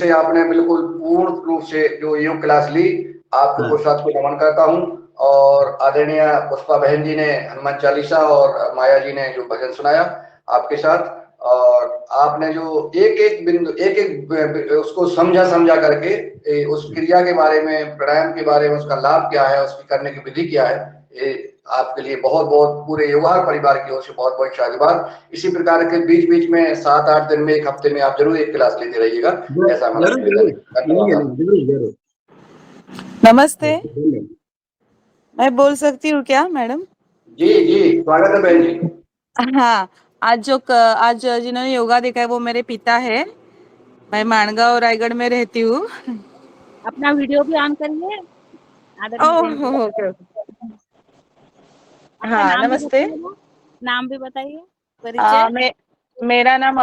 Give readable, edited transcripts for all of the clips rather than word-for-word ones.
से आपने बिल्कुल पूर्ण रूप से जो योग क्लास ली, आपके हाँ। पुरुषार्थ को नमन करता हूँ। और आदरणीय पुष्पा बहन जी ने हनुमान चालीसा और माया जी ने जो भजन सुनाया आपके साथ, और आपने जो एक-एक बिंदु, एक-एक उसको समझा करके उस क्रिया के बारे में, प्राणायाम के बारे में, उसका लाभ क्या है, उसकी करने की विधि क्या है, ये आपके लिए बहुत-बहुत पूरे योगार परिवार की ओर से बहुत-बहुत शाबाश। इसी प्रकार के बीच-बीच में 7-8 दिन में, 1 हफ्ते में आप ज़रूर एक क्लास लेते रहिएगा, ऐसा हमारा जरूर निवेदन जरूर है। लेंगे धन्यवाद। लेंगे जरूर जरूर। नमस्ते, बोलिए। मैं बोल सकती हूँ क्या मैडम? जी, जी, स्वागत है बहन जी। हाँ, आज जिन्होंने योगा देखा है वो मेरे पिता है। मैं माणगांव रायगढ़ में रहती हूँ। अपना वीडियो भी ऑन करिए आदरणीय बहन ओह! को। Okay, okay. आपका हाँ, नाम भी नमस्ते। बताइएगा, नाम भी बताइए, परिचय। मेरा नाम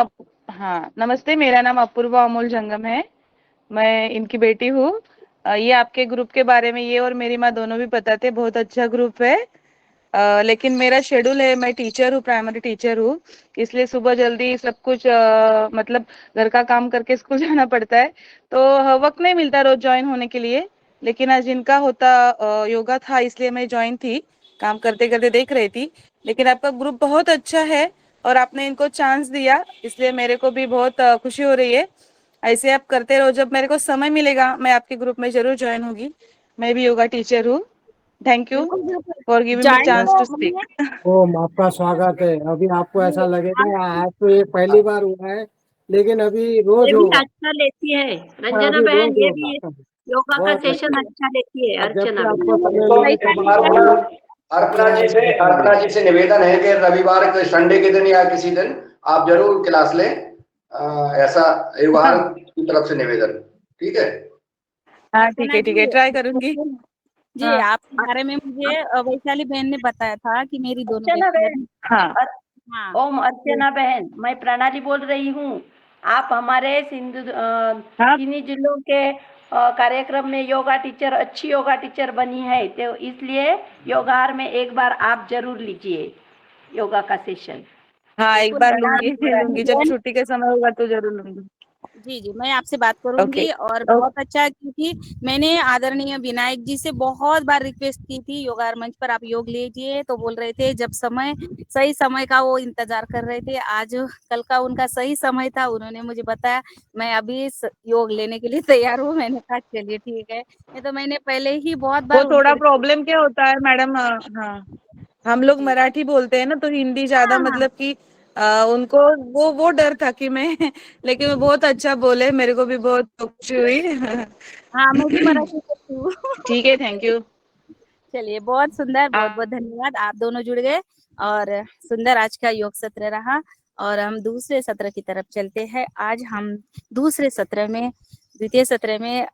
हाँ, नमस्ते, मेरा नाम अपूर्वा अमोल जंगम है। मैं इनकी बेटी हूँ। ये आपके ग्रुप के बारे में ये और मेरी माँ दोनों भी बताते, बहुत अच्छा ग्रुप है। लेकिन मेरा शेड्यूल है, मैं टीचर हूँ, प्राइमरी टीचर हूँ, इसलिए सुबह जल्दी सब कुछ मतलब घर का काम करके स्कूल जाना पड़ता है, तो वक्त नहीं मिलता रोज ज्वाइन होने के लिए। लेकिन आज इनका होता योगा था, इसलिए मैं ज्वाइन थी, काम करते करते देख रही थी। लेकिन आपका ग्रुप बहुत अच्छा है और आपने इनको चांस दिया, इसलिए मेरे को भी बहुत खुशी हो रही है। ऐसे आप करते रहो, जब मेरे को समय मिलेगा मैं आपके ग्रुप में जरूर ज्वाइन होगी। मैं भी योगा टीचर हूँ। थैंक यू बिल्कुल बिल्कुल for giving me join chance तो टू हमने स्पीक। ओम, आपका स्वागत है। अभी आपको ऐसा जी, लगेगा आप आज तो ये पहली बार हुआ है, लेकिन अभी रोज ये भी होगा। अच्छा लेती है हाँ, रंजना अभी बहन, रोज ये होगा। भी योगा का बहुत सेशन अच्छा। अच्छा लेती है अब जब अर्चना से बहन। आपको समय तो मिले ऐसा तब नहीं आप करना। अर्पणा जी से निवेदन है कि रविवार के संडे के दिन या किसी दिन आप जरूर क्लास लें, ऐसा व्यवहार की तरफ से निवेदन। ठीक है? हाँ, अर्चना ठीक है, जी, ट्राई करूंगी। जी हाँ, आपके बारे में मुझे वैशाली बहन ने बताया था कि मेरी दोनों अर्चना बेटियां बहन, भी। हाँ, हाँ ओम अर्चना बहन, मैं प्रणाली बोल रही हूँ। आप हमारे हाँ, किन्हीं जिलों के कार्यक्रम में योगा टीचर, अच्छी योगा टीचर बनी है, तो इसलिए योगार में एक बार आप जरूर लीजिए योगा का सेशन। हाँ, एक बिल्कुल बार प्रणाम लूंगी लूंगी, जब बहन। छुट्टी का समय होगा तो जरूर लूंगी। जी जी, मैं आपसे बात ओके, करूंगी और बहुत अच्छा है, क्योंकि मैंने आदरणीय विनायक जी से बहुत बार रिक्वेस्ट की थी योगा मंच पर आप योग लीजिए, तो बोल रहे थे जब समय, सही समय का वो इंतजार कर रहे थे। आज कल का उनका सही समय था, उन्होंने मुझे बताया, मैं अभी योग लेने के लिए तैयार हूँ। मैंने कहा चलिए ठीक है, नहीं तो मैंने पहले ही बहुत बार वो उनको। थोड़ा प्रॉब्लम क्या होता है मैडम, हाँ, हम लोग जी मराठी बोलते हैं ना, तो हिंदी ज्यादा हाँ हाँ मतलब कि उनको वो डर था कि मैं लेकिन वो बहुत अच्छा बोले, मेरे को भी बहुत खुशी हुई। हाँ, मैं भी मराठी बोलती हूँ। ठीक है, थैंक यू। चलिए, बहुत सुंदर, बहुत बहुत धन्यवाद, आप दोनों जुड़ गए और सुंदर आज का योग सत्र रहा। और हम दूसरे सत्र की तरफ चलते हैं। आज हम दूसरे सत्र में, द्वितीय सत्र में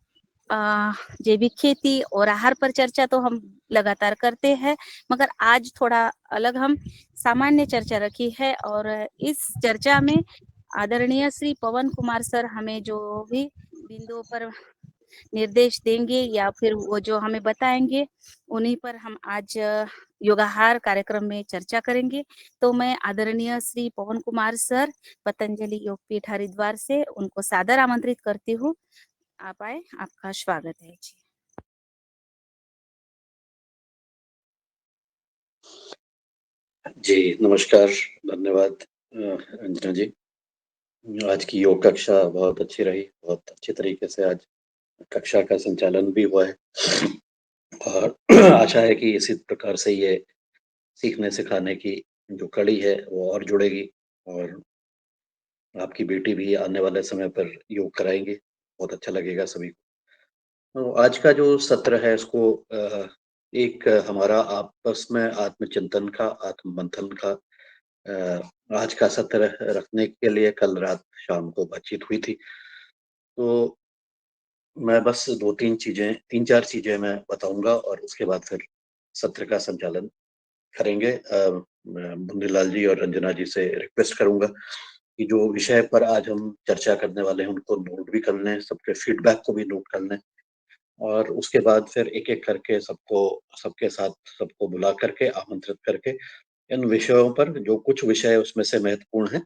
जैविक खेती और आहार पर चर्चा तो हम लगातार करते हैं, मगर आज थोड़ा अलग हम सामान्य चर्चा रखी है। और इस चर्चा में आदरणीय श्री पवन कुमार सर हमें जो भी बिंदुओं पर निर्देश देंगे या फिर वो जो हमें बताएंगे, उन्हीं पर हम आज योगाहार कार्यक्रम में चर्चा करेंगे। तो मैं आदरणीय श्री पवन कुमार सर, पतंजलि योगपीठ हरिद्वार से उनको सादर आमंत्रित करती हूँ। आप आए, आपका स्वागत है जी। जी, नमस्कार, धन्यवाद अंजना जी। आज की योग कक्षा बहुत अच्छी रही, बहुत अच्छे तरीके से आज कक्षा का संचालन भी हुआ है और आशा है कि इसी प्रकार से ये सीखने सिखाने की जो कड़ी है वो और जुड़ेगी और आपकी बेटी भी आने वाले समय पर योग कराएँगी, बहुत अच्छा लगेगा सभी को। तो आज का जो सत्र है इसको एक हमारा आपस में आत्मचिंतन का, आत्म-मंथन का आज का सत्र रखने के लिए कल रात शाम को बातचीत हुई थी। तो मैं बस 2-3 चीज़ें 3-4 चीज़ें मैं बताऊँगा और उसके बाद फिर सत्र का संचालन करेंगे। मैं मुन्नीलाल जी और रंजना जी से रिक्वेस्ट करूँगा कि जो विषय पर आज हम चर्चा करने वाले हैं उनको नोट भी कर लें, सबके फीडबैक को भी नोट कर लें और उसके बाद फिर एक-एक करके सबके साथ सबको बुला करके, आमंत्रित करके इन विषयों पर जो कुछ विषय उसमें से महत्वपूर्ण हैं,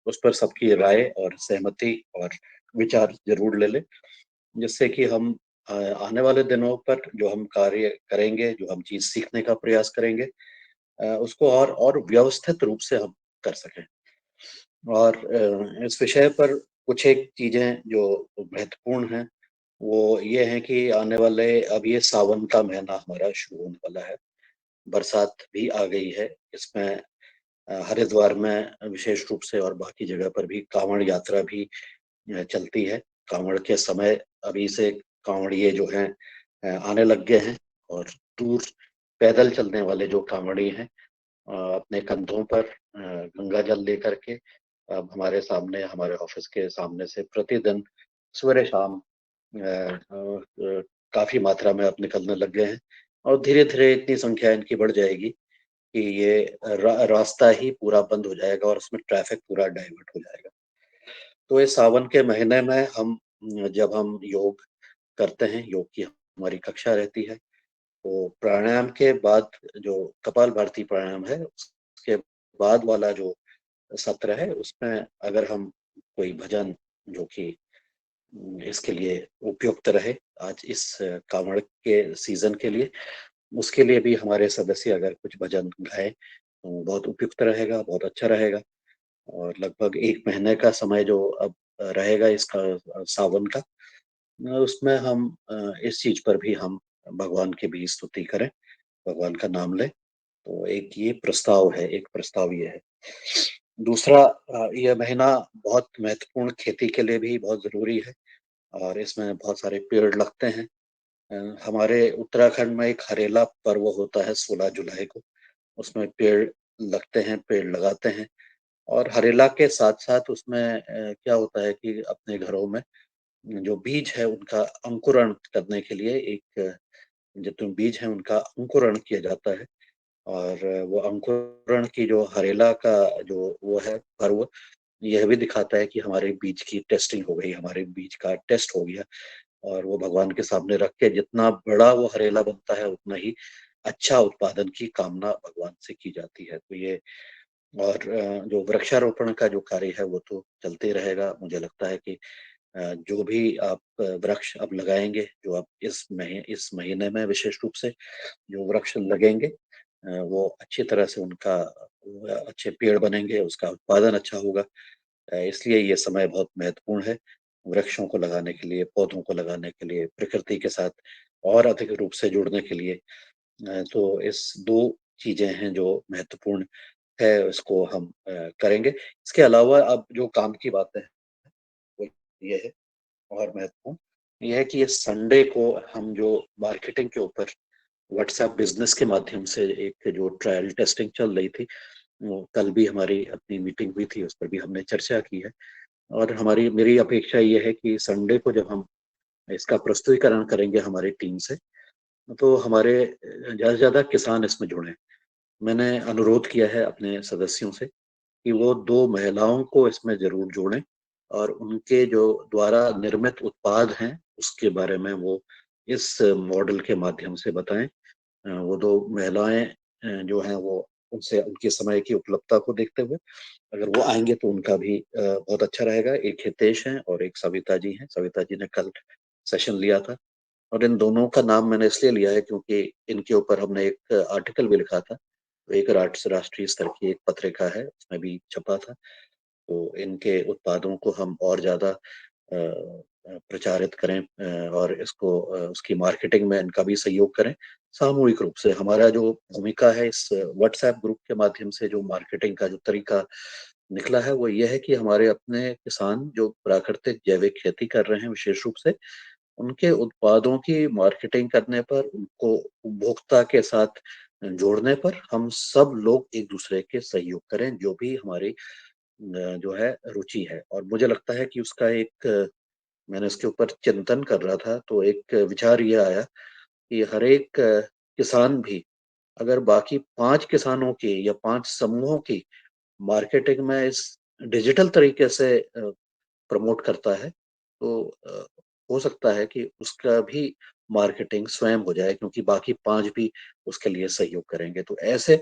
उस पर सबकी राय और सहमति और विचार जरूर ले लें, जिससे कि हम आने वाले दिनों पर जो हम कार्य करेंगे, जो हम चीज सीखने का प्रयास करेंगे, उसको और व्यवस्थित रूप से हम कर सकें। और इस विषय पर कुछ एक चीजें जो महत्वपूर्ण हैं वो ये है कि आने वाले अब ये सावन का महीना हमारा शुरू होने वाला है, बरसात भी आ गई है। इसमें हरिद्वार में विशेष रूप से और बाकी जगह पर भी कांवड़ यात्रा भी चलती है। कांवड़ के समय अभी से कांवड़िए जो हैं आने लग गए हैं, और दूर पैदल चलने वाले जो कांवड़ी हैं अपने कंधों पर गंगा जल लेकर के अब हमारे सामने, हमारे ऑफिस के सामने से प्रतिदिन सवेरे शाम काफी मात्रा में अब निकलने लग गए हैं, और धीरे धीरे इतनी संख्या इनकी बढ़ जाएगी कि ये रास्ता ही पूरा बंद हो जाएगा और उसमें ट्रैफिक पूरा डाइवर्ट हो जाएगा। तो इस सावन के महीने में हम जब हम योग करते हैं, योग की हमारी कक्षा रहती है, तो प्राणायाम के बाद जो कपालभाति प्राणायाम है उसके बाद वाला जो सत्र है उसमें अगर हम कोई भजन जो कि इसके लिए उपयुक्त रहे आज इस कांवड़ के सीजन के लिए, उसके लिए भी हमारे सदस्य अगर कुछ भजन गाए तो बहुत उपयुक्त रहेगा, बहुत अच्छा रहेगा। और लगभग 1 महीने का समय जो अब रहेगा इसका सावन का, उसमें हम इस चीज पर भी हम भगवान की भी स्तुति करें, भगवान का नाम लें। तो एक ये प्रस्ताव है, एक प्रस्ताव ये है। दूसरा, यह महीना बहुत महत्वपूर्ण खेती के लिए भी बहुत जरूरी है, और इसमें बहुत सारे पेड़ लगते हैं। हमारे उत्तराखंड में एक हरेला पर्व होता है 16 जुलाई को, उसमें पेड़ लगते हैं, पेड़ लगाते हैं। और हरेला के साथ साथ उसमें क्या होता है कि अपने घरों में जो बीज है उनका अंकुरण करने के लिए एक जितने बीज हैं उनका अंकुरण किया जाता है। और वो अंकुरण की जो हरेला का जो वो है पर्व, यह भी दिखाता है कि हमारे बीज की टेस्टिंग हो गई, हमारे बीज का टेस्ट हो गया, और वो भगवान के सामने रख के जितना बड़ा वो हरेला बनता है उतना ही अच्छा उत्पादन की कामना भगवान से की जाती है। तो ये और जो वृक्षारोपण का जो कार्य है वो तो चलते रहेगा। मुझे लगता है कि जो भी आप वृक्ष अब लगाएंगे, जो आप इस महीने में विशेष रूप से जो वृक्ष लगेंगे, वो अच्छी तरह से उनका अच्छे पेड़ बनेंगे, उसका उत्पादन अच्छा होगा। इसलिए ये समय बहुत महत्वपूर्ण है वृक्षों को लगाने के लिए, पौधों को लगाने के लिए, प्रकृति के साथ और अधिक रूप से जुड़ने के लिए। तो इस 2 चीजें हैं जो महत्वपूर्ण है, उसको हम करेंगे। इसके अलावा अब जो काम की बातें हैं वो ये है, और महत्वपूर्ण ये है कि ये संडे को हम जो मार्केटिंग के ऊपर व्हाट्सएप बिजनेस के माध्यम से एक जो ट्रायल टेस्टिंग चल रही थी, वो कल भी हमारी अपनी मीटिंग हुई थी, उस पर भी हमने चर्चा की है। और मेरी अपेक्षा ये है कि संडे को जब हम इसका प्रस्तुतिकरण करेंगे हमारी टीम से, तो हमारे ज़्यादा से ज़्यादा किसान इसमें जुड़ें। मैंने अनुरोध किया है अपने सदस्यों से कि वो 2 महिलाओं को इसमें ज़रूर जोड़ें, और उनके जो द्वारा निर्मित उत्पाद हैं, उसके बारे में वो इस मॉडल के माध्यम से बताएँ। वो 2 महिलाएँ जो हैं वो उनसे उनके समय की उपलब्धता को देखते हुए अगर वो आएँगे तो उनका भी बहुत अच्छा रहेगा। एक हितेश हैं और एक सविता जी हैं। सविता जी ने कल सेशन लिया था, और इन दोनों का नाम मैंने इसलिए लिया है क्योंकि इनके ऊपर हमने एक आर्टिकल भी लिखा था। तो एक राष्ट्रीय स्तर की एक पत्रिका है, उसमें भी छपा था। तो इनके उत्पादों को हम और ज़्यादा प्रचारित करें, और इसको उसकी मार्केटिंग में इनका भी सहयोग करें। सामूहिक रूप से हमारा जो भूमिका है इस व्हाट्सएप ग्रुप के माध्यम से जो मार्केटिंग का जो तरीका निकला है वो ये है कि हमारे अपने किसान जो प्राकृतिक जैविक खेती कर रहे हैं विशेष रूप से, उनके उत्पादों की मार्केटिंग करने पर, उनको उपभोक्ता के साथ जोड़ने पर हम सब लोग एक दूसरे के सहयोग करें, जो भी हमारी जो है रुचि है। और मुझे लगता है कि उसका एक मैंने उसके ऊपर चिंतन कर रहा था तो एक विचार ये आया कि हर एक किसान भी अगर बाकी 5 किसानों की या 5 समूहों की मार्केटिंग में इस डिजिटल तरीके से प्रमोट करता है, तो हो सकता है कि उसका भी मार्केटिंग स्वयं हो जाए, क्योंकि बाकी 5 भी उसके लिए सहयोग करेंगे। तो ऐसे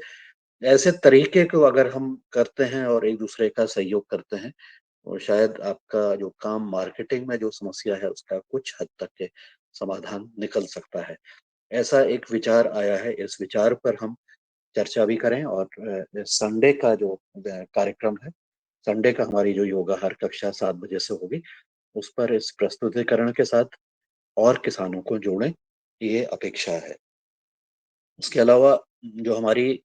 ऐसे तरीके को अगर हम करते हैं और एक दूसरे का सहयोग करते हैं, और शायद आपका जो काम मार्केटिंग में जो समस्या है उसका कुछ हद तक के समाधान निकल सकता है। ऐसा एक विचार आया है, इस विचार पर हम चर्चा भी करें और संडे का जो कार्यक्रम है, संडे का हमारी जो योगा हर कक्षा 7 बजे से होगी, उस पर इस प्रस्तुतिकरण के साथ और किसानों को जोड़ें, ये अपेक्षा है। उसके अलावा जो हमारी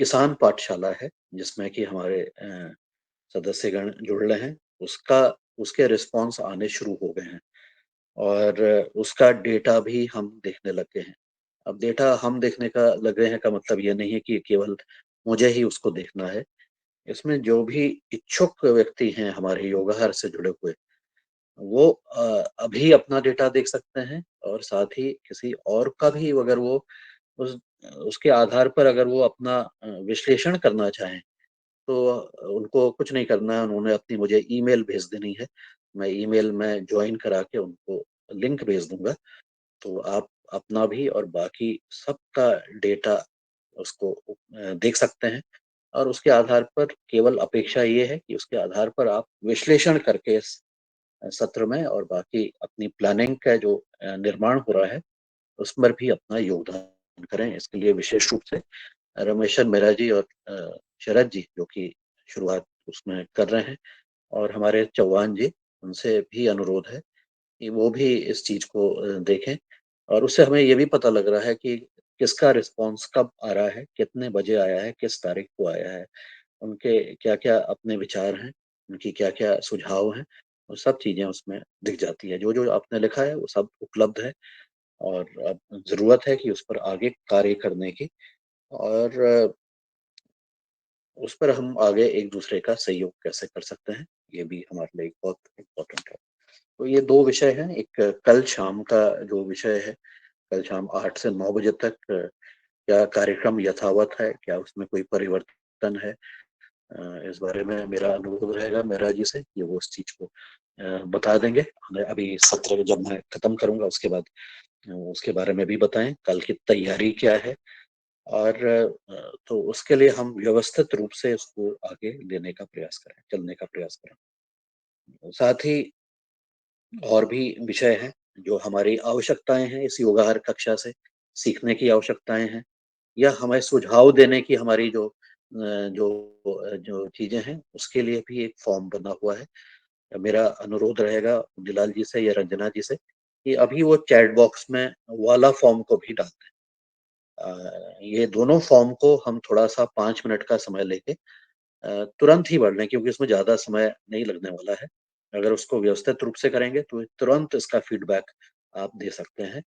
किसान पाठशाला है, जिसमें कि हमारे सदस्यगण जुड़ रहे हैं, उसका उसके रिस्पॉन्स आने शुरू हो गए हैं और उसका डेटा भी हम देखने लग गए हैं। अब डेटा हम देखने का लग गए हैं का मतलब ये नहीं है कि केवल मुझे ही उसको देखना है। इसमें जो भी इच्छुक व्यक्ति हैं हमारे योगाहार से जुड़े हुए, वो अभी अपना डेटा देख सकते हैं और साथ ही किसी और का भी अगर वो उस उसके आधार पर अगर वो अपना विश्लेषण करना चाहें, तो उनको कुछ नहीं करना है, उन्होंने अपनी मुझे ईमेल भेज देनी है। मैं ईमेल में जॉइन करा के उनको लिंक भेज दूँगा, तो आप अपना भी और बाकी सबका डेटा उसको देख सकते हैं और उसके आधार पर केवल अपेक्षा ये है कि उसके आधार पर आप विश्लेषण करके इस सत्र में और बाकी अपनी प्लानिंग का जो निर्माण हो रहा है, उस पर भी अपना योगदान करें। इसके लिए विशेष रूप से रमेशन मेहरा जी और शरद जी जो कि शुरुआत उसमें कर रहे हैं और हमारे चौहान जी, उनसे भी अनुरोध है कि वो भी इस चीज़ को देखें और उससे हमें ये भी पता लग रहा है कि किसका रिस्पॉन्स कब आ रहा है, कितने बजे आया है, किस तारीख को आया है, उनके क्या-क्या अपने विचार हैं, उनकी क्या-क्या सुझाव हैं, वो सब चीज़ें उसमें दिख जाती है। जो-जो आपने लिखा है वो सब उपलब्ध है और अब ज़रूरत है कि उस पर आगे कार्य करने की और उस पर हम आगे एक-दूसरे का सहयोग कैसे कर सकते हैं, ये भी हमारे लिए बहुत इम्पोर्टेंट है। तो ये 2 विषय हैं, एक कल शाम का जो विषय है, कल शाम 8 से 9 बजे तक क्या कार्यक्रम यथावत है, क्या उसमें कोई परिवर्तन है? इस बारे में मेरा अनुरोध रहेगा मेहरा जी से कि वो उस चीज़ को बता देंगे। हमें अभी सत्र जब मैं खत्म करूँगा उसके बाद उसके बारे में भी बताएँ, कल की तैयारी क्या है? और तो उसके लिए हम व्यवस्थित रूप से उसको आगे लेने का प्रयास करें, चलने का प्रयास करें। साथ ही और भी विषय हैं, जो हमारी आवश्यकताएँ हैं इस योगाहार कक्षा से, सीखने की आवश्यकताएँ हैं या हमें सुझाव देने की हमारी जो चीज़ें हैं, उसके लिए भी एक फॉर्म बना हुआ है। मेरा अनुरोध रहेगा दुलाल जी से या रंजना जी से कि अभी वो चैट बॉक्स में वाला फॉर्म को भी डाल दें। ये दोनों फॉर्म को हम थोड़ा-सा 5 मिनट का समय लेके तुरंत ही भर लें क्योंकि उसमें ज़्यादा समय नहीं लगने वाला है। अगर उसको व्यवस्थित रूप से करेंगे तो तुरंत इसका फीडबैक आप दे सकते हैं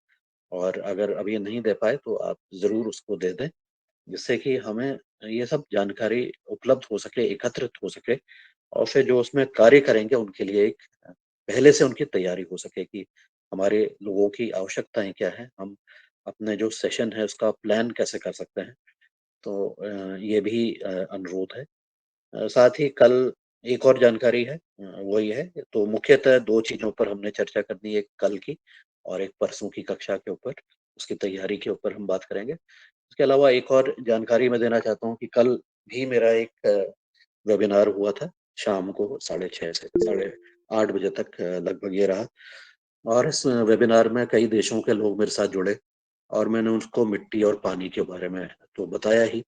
और अगर अभी नहीं दे पाए तो आप ज़रूर उसको दे दें, जिससे कि हमें ये सब जानकारी उपलब्ध हो सके, एकत्रित हो सके और फिर जो उसमें कार्य करेंगे उनके लिए एक पहले से उनकी तैयारी हो सके कि हमारे लोगों की आवश्यकताएँ क्या हैं, हम अपने जो सेशन है उसका प्लान कैसे कर सकते हैं। तो ये भी अनुरोध है। साथ ही कल एक और जानकारी है वो ये है तो मुख्यतः 2 चीज़ों पर हमने चर्चा करनी है, एक कल की और एक परसों की कक्षा के ऊपर, उसकी तैयारी के ऊपर हम बात करेंगे। इसके अलावा एक और जानकारी मैं देना चाहता हूँ कि कल भी मेरा एक वेबिनार हुआ था, शाम को 6:30 से साढ़े 8 बजे तक लगभग ये रहा और इस वेबिनार में कई देशों के लोग मेरे साथ जुड़े और मैंने उनको मिट्टी और पानी के बारे में तो बताया ही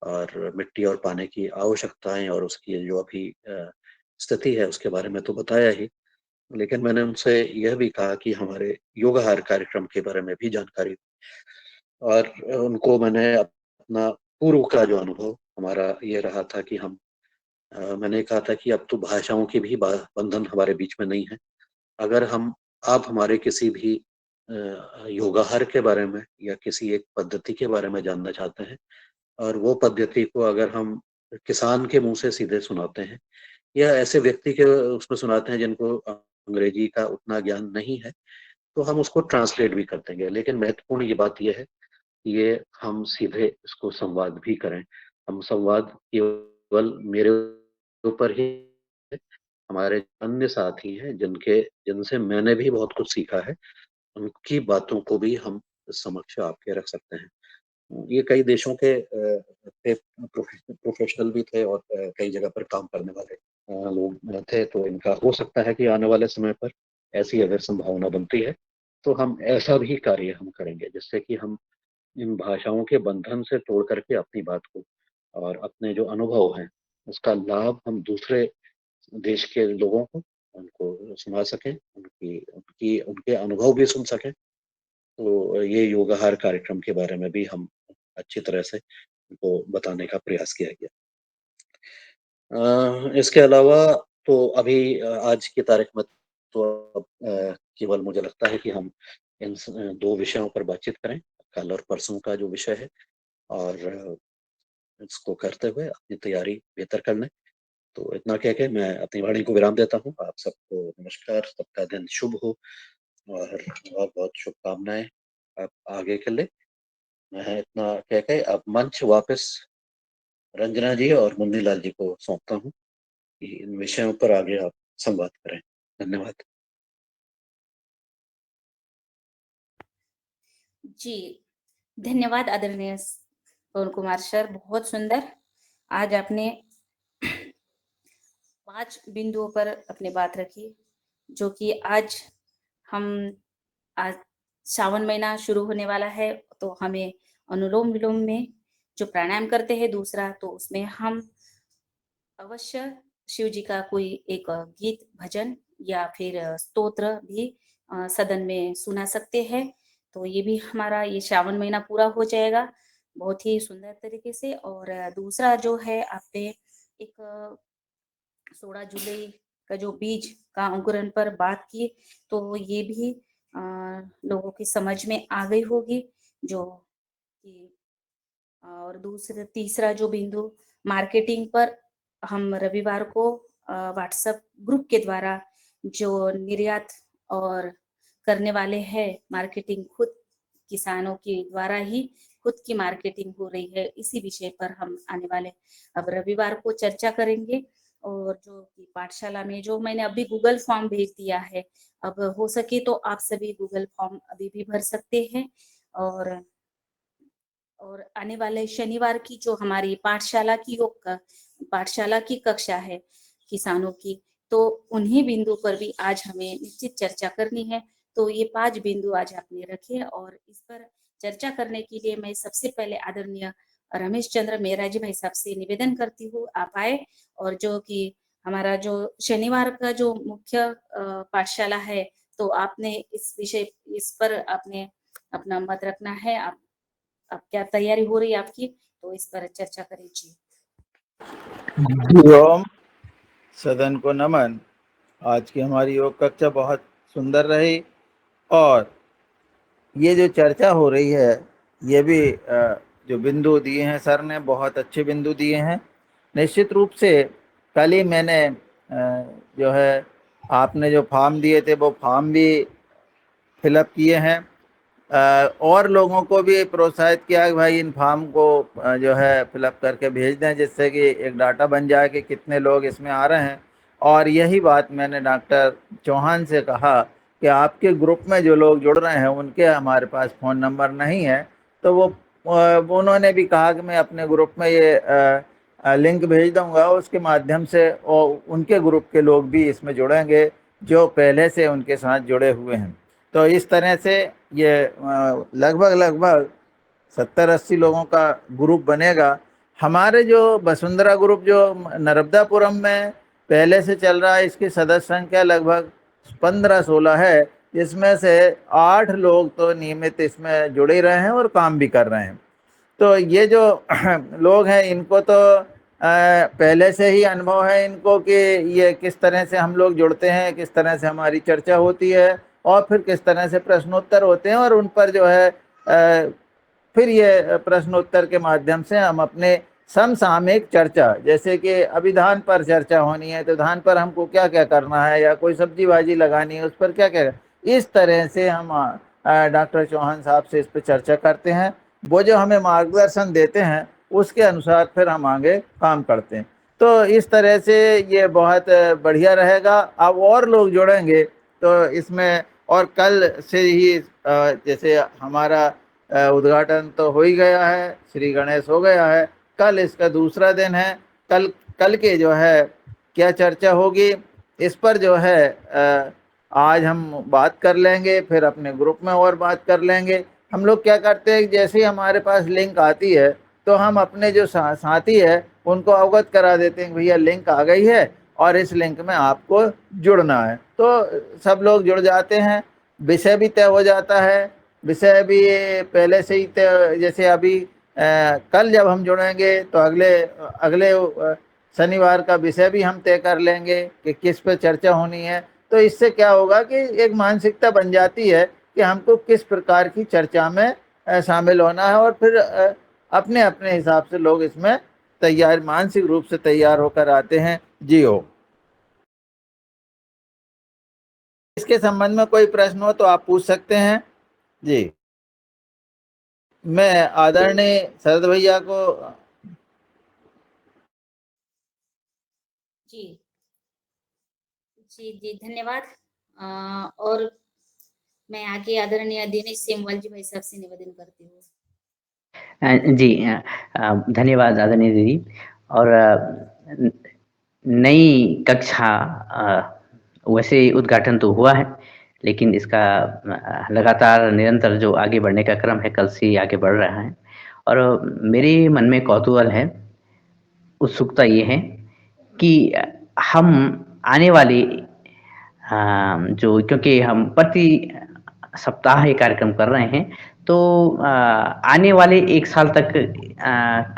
और मिट्टी और पानी की आवश्यकताएँ और उसकी जो अभी स्थिति है उसके बारे में तो बताया ही। लेकिन मैंने उनसे यह भी कहा कि हमारे योगाहार कार्यक्रम के बारे में भी जानकारी और उनको मैंने अपना पूर्व का जो अनुभव हमारा ये रहा था कि मैंने कहा था कि अब तो भाषाओं के भी बंधन हमारे बीच में नहीं है। अगर आप हमारे किसी भी योगाहार के बारे में या किसी एक पद्धति के बारे में जानना चाहते हैं और वो पद्धति को अगर हम किसान के मुँह से सीधे सुनाते हैं या ऐसे व्यक्ति के उसमें सुनाते हैं जिनको अंग्रेजी का उतना ज्ञान नहीं है, तो हम उसको ट्रांसलेट भी कर देंगे। लेकिन महत्वपूर्ण ये बात ये है, कि ये हम सीधे इसको संवाद भी करें। हम संवाद केवल मेरे ऊपर ही है, हमारे अन्य साथी हैं जिनसे मैंने भी बहुत कुछ सीखा है, उनकी बातों को भी हम समक्ष आपके रख सकते हैं। ये कई देशों के थे प्रोफेशनल भी थे और कई जगह पर काम करने वाले। लोग थे, तो इनका हो सकता है कि आने वाले समय पर ऐसी अगर संभावना बनती है तो हम ऐसा भी कार्य हम करेंगे, जिससे कि हम इन भाषाओं के बंधन से तोड़ करके अपनी बात को और अपने जो अनुभव हैं उसका लाभ हम दूसरे देश के लोगों को उनको सुना सकें, उनकी उनकी उनके अनुभव भी सुन सकें। तो ये योगाहार कार्यक्रम के बारे में भी हम अच्छी तरह से उनको बताने का प्रयास किया गया। इसके अलावा तो अभी आज की तारीख में तो अब केवल मुझे लगता है कि हम इन 2 विषयों पर बातचीत करें, कल और परसों का जो विषय है, और इसको करते हुए अपनी तैयारी बेहतर कर लें। तो इतना कह के मैं अपनी वाणी को विराम देता हूँ। आप सबको नमस्कार, सबका दिन शुभ हो और बहुत-बहुत शुभकामनाएँ आप आगे के लिए। मैं इतना कह के अब मंच वापस रंजना जी और मुन्नी लाल जी को सौंपता हूँ कि इन विषयों पर आगे आप संवाद करें। धन्यवाद। जी, धन्यवाद आदरणीय पवन कुमार सर, बहुत सुंदर। आज आपने 5 बिंदुओं पर अपनी बात रखी, जो कि आज हम आज सावन महीना शुरू होने वाला है, तो हमें अनुलोम विलोम में जो प्राणायाम करते हैं दूसरा, तो उसमें हम अवश्य शिव जी का कोई एक गीत भजन या फिर स्तोत्र भी सदन में सुना सकते हैं। तो ये भी हमारा ये श्रावण महीना पूरा हो जाएगा बहुत ही सुंदर तरीके से। और दूसरा जो है, आपने एक 16 जुलाई का जो बीज का अंकुरण पर बात की, तो ये भी लोगों की समझ में आ गई होगी, जो कि और दूसरा तीसरा जो बिंदु मार्केटिंग पर हम रविवार को व्हाट्सएप ग्रुप के द्वारा जो निर्यात और करने वाले हैं, मार्केटिंग खुद किसानों के द्वारा ही खुद की मार्केटिंग हो रही है, इसी विषय पर हम आने वाले अब रविवार को चर्चा करेंगे। और जो कि पाठशाला में जो मैंने अभी गूगल फॉर्म भेज दिया है, अब हो सके तो आप सभी गूगल फॉर्म अभी भी भर सकते हैं। और आने वाले शनिवार की जो हमारी पाठशाला की कक्षा है किसानों की, तो उन्हीं बिंदु पर भी आज हमें निश्चित चर्चा करनी है। तो ये 5 बिंदु आज आपने रखे, और इस पर चर्चा करने के लिए मैं सबसे पहले आदरणीय रमेश चंद्र मेहरा जी भाई साहब से निवेदन करती हूँ, आप आए, और जो कि हमारा जो शनिवार का जो मुख्य पाठशाला है, तो आपने इस पर आपने अपना मत रखना है। अब क्या तैयारी हो रही है आपकी, तो इस पर चर्चा करें जी। ओम सदन को नमन। आज की हमारी योग कक्षा बहुत सुंदर रही, और ये जो चर्चा हो रही है, ये भी जो बिंदु दिए हैं सर ने, बहुत अच्छे बिंदु दिए हैं। निश्चित रूप से कल ही मैंने जो है आपने जो फॉर्म दिए थे, वो फॉर्म भी फिलअप किए हैं, और लोगों को भी प्रोत्साहित किया कि भाई इन फॉर्म को जो है फिलअप करके भेज दें, जिससे कि एक डाटा बन जाए कि कितने लोग इसमें आ रहे हैं। और यही बात मैंने डॉक्टर चौहान से कहा कि आपके ग्रुप में जो लोग जुड़ रहे हैं उनके हमारे पास फ़ोन नंबर नहीं है, तो वो उन्होंने भी कहा कि मैं अपने ग्रुप में ये लिंक भेज दूंगा, उसके माध्यम से और उनके ग्रुप के लोग भी इसमें जुड़ेंगे जो पहले से उनके साथ जुड़े हुए हैं। तो इस तरह से ये लगभग 70-80 लोगों का ग्रुप बनेगा। हमारे जो वसुंधरा ग्रुप जो नर्मदापुरम में पहले से चल रहा है, इसकी सदस्य संख्या लगभग 15-16 है, जिसमें से 8 लोग तो नियमित इसमें जुड़े रहे हैं और काम भी कर रहे हैं। तो ये जो लोग हैं, इनको तो पहले से ही अनुभव है इनको कि ये किस तरह से हम लोग जुड़ते हैं, किस तरह से हमारी चर्चा होती है, और फिर किस तरह से प्रश्नोत्तर होते हैं, और उन पर जो है फिर ये प्रश्नोत्तर के माध्यम से हम अपने समसामयिक चर्चा, जैसे कि अभिधान पर चर्चा होनी है तो धान पर हमको क्या क्या करना है, या कोई सब्जी भाजी लगानी है उस पर क्या क्या, इस तरह से हम डॉक्टर चौहान साहब से इस पर चर्चा करते हैं। वो जो हमें मार्गदर्शन देते हैं उसके अनुसार फिर हम आगे काम करते हैं। तो इस तरह से ये बहुत बढ़िया रहेगा। अब और लोग जुड़ेंगे तो इसमें, और कल से ही जैसे हमारा उद्घाटन तो हो ही गया है, श्री गणेश हो गया है, कल इसका दूसरा दिन है। कल के जो है क्या चर्चा होगी, इस पर जो है आज हम बात कर लेंगे, फिर अपने ग्रुप में और बात कर लेंगे। हम लोग क्या करते हैं, जैसे ही हमारे पास लिंक आती है तो हम अपने जो साथी है उनको अवगत करा देते हैं, भैया लिंक आ गई है और इस लिंक में आपको जुड़ना है। तो सब लोग जुड़ जाते हैं, विषय भी तय हो जाता है। विषय भी पहले से ही तय, जैसे अभी कल जब हम जुड़ेंगे तो अगले अगले शनिवार का विषय भी हम तय कर लेंगे कि किस पे चर्चा होनी है। तो इससे क्या होगा कि एक मानसिकता बन जाती है कि हमको किस प्रकार की चर्चा में शामिल होना है, और फिर अपने अपने हिसाब से लोग इसमें तैयार, मानसिक रूप से तैयार होकर आते हैं। जी हो। इसके संबंध में कोई प्रश्न हो तो आप पूछ सकते हैं। जी, मैं आदरणीय शरद भैया को जी जी जी धन्यवाद। और मैं आगे आदरणीय दिनेश सेमवाल जी भाई साहब से निवेदन करती हूँ। जी, धन्यवाद आदरणीय दीदी। और नई कक्षा वैसे उद्घाटन तो हुआ है, लेकिन इसका लगातार निरंतर जो आगे बढ़ने का क्रम है कल से आगे बढ़ रहा है। और मेरे मन में कौतूहल है, उत्सुकता ये है कि हम आने वाले जो, क्योंकि हम प्रति सप्ताह ये कार्यक्रम कर रहे हैं, तो आने वाले 1 साल तक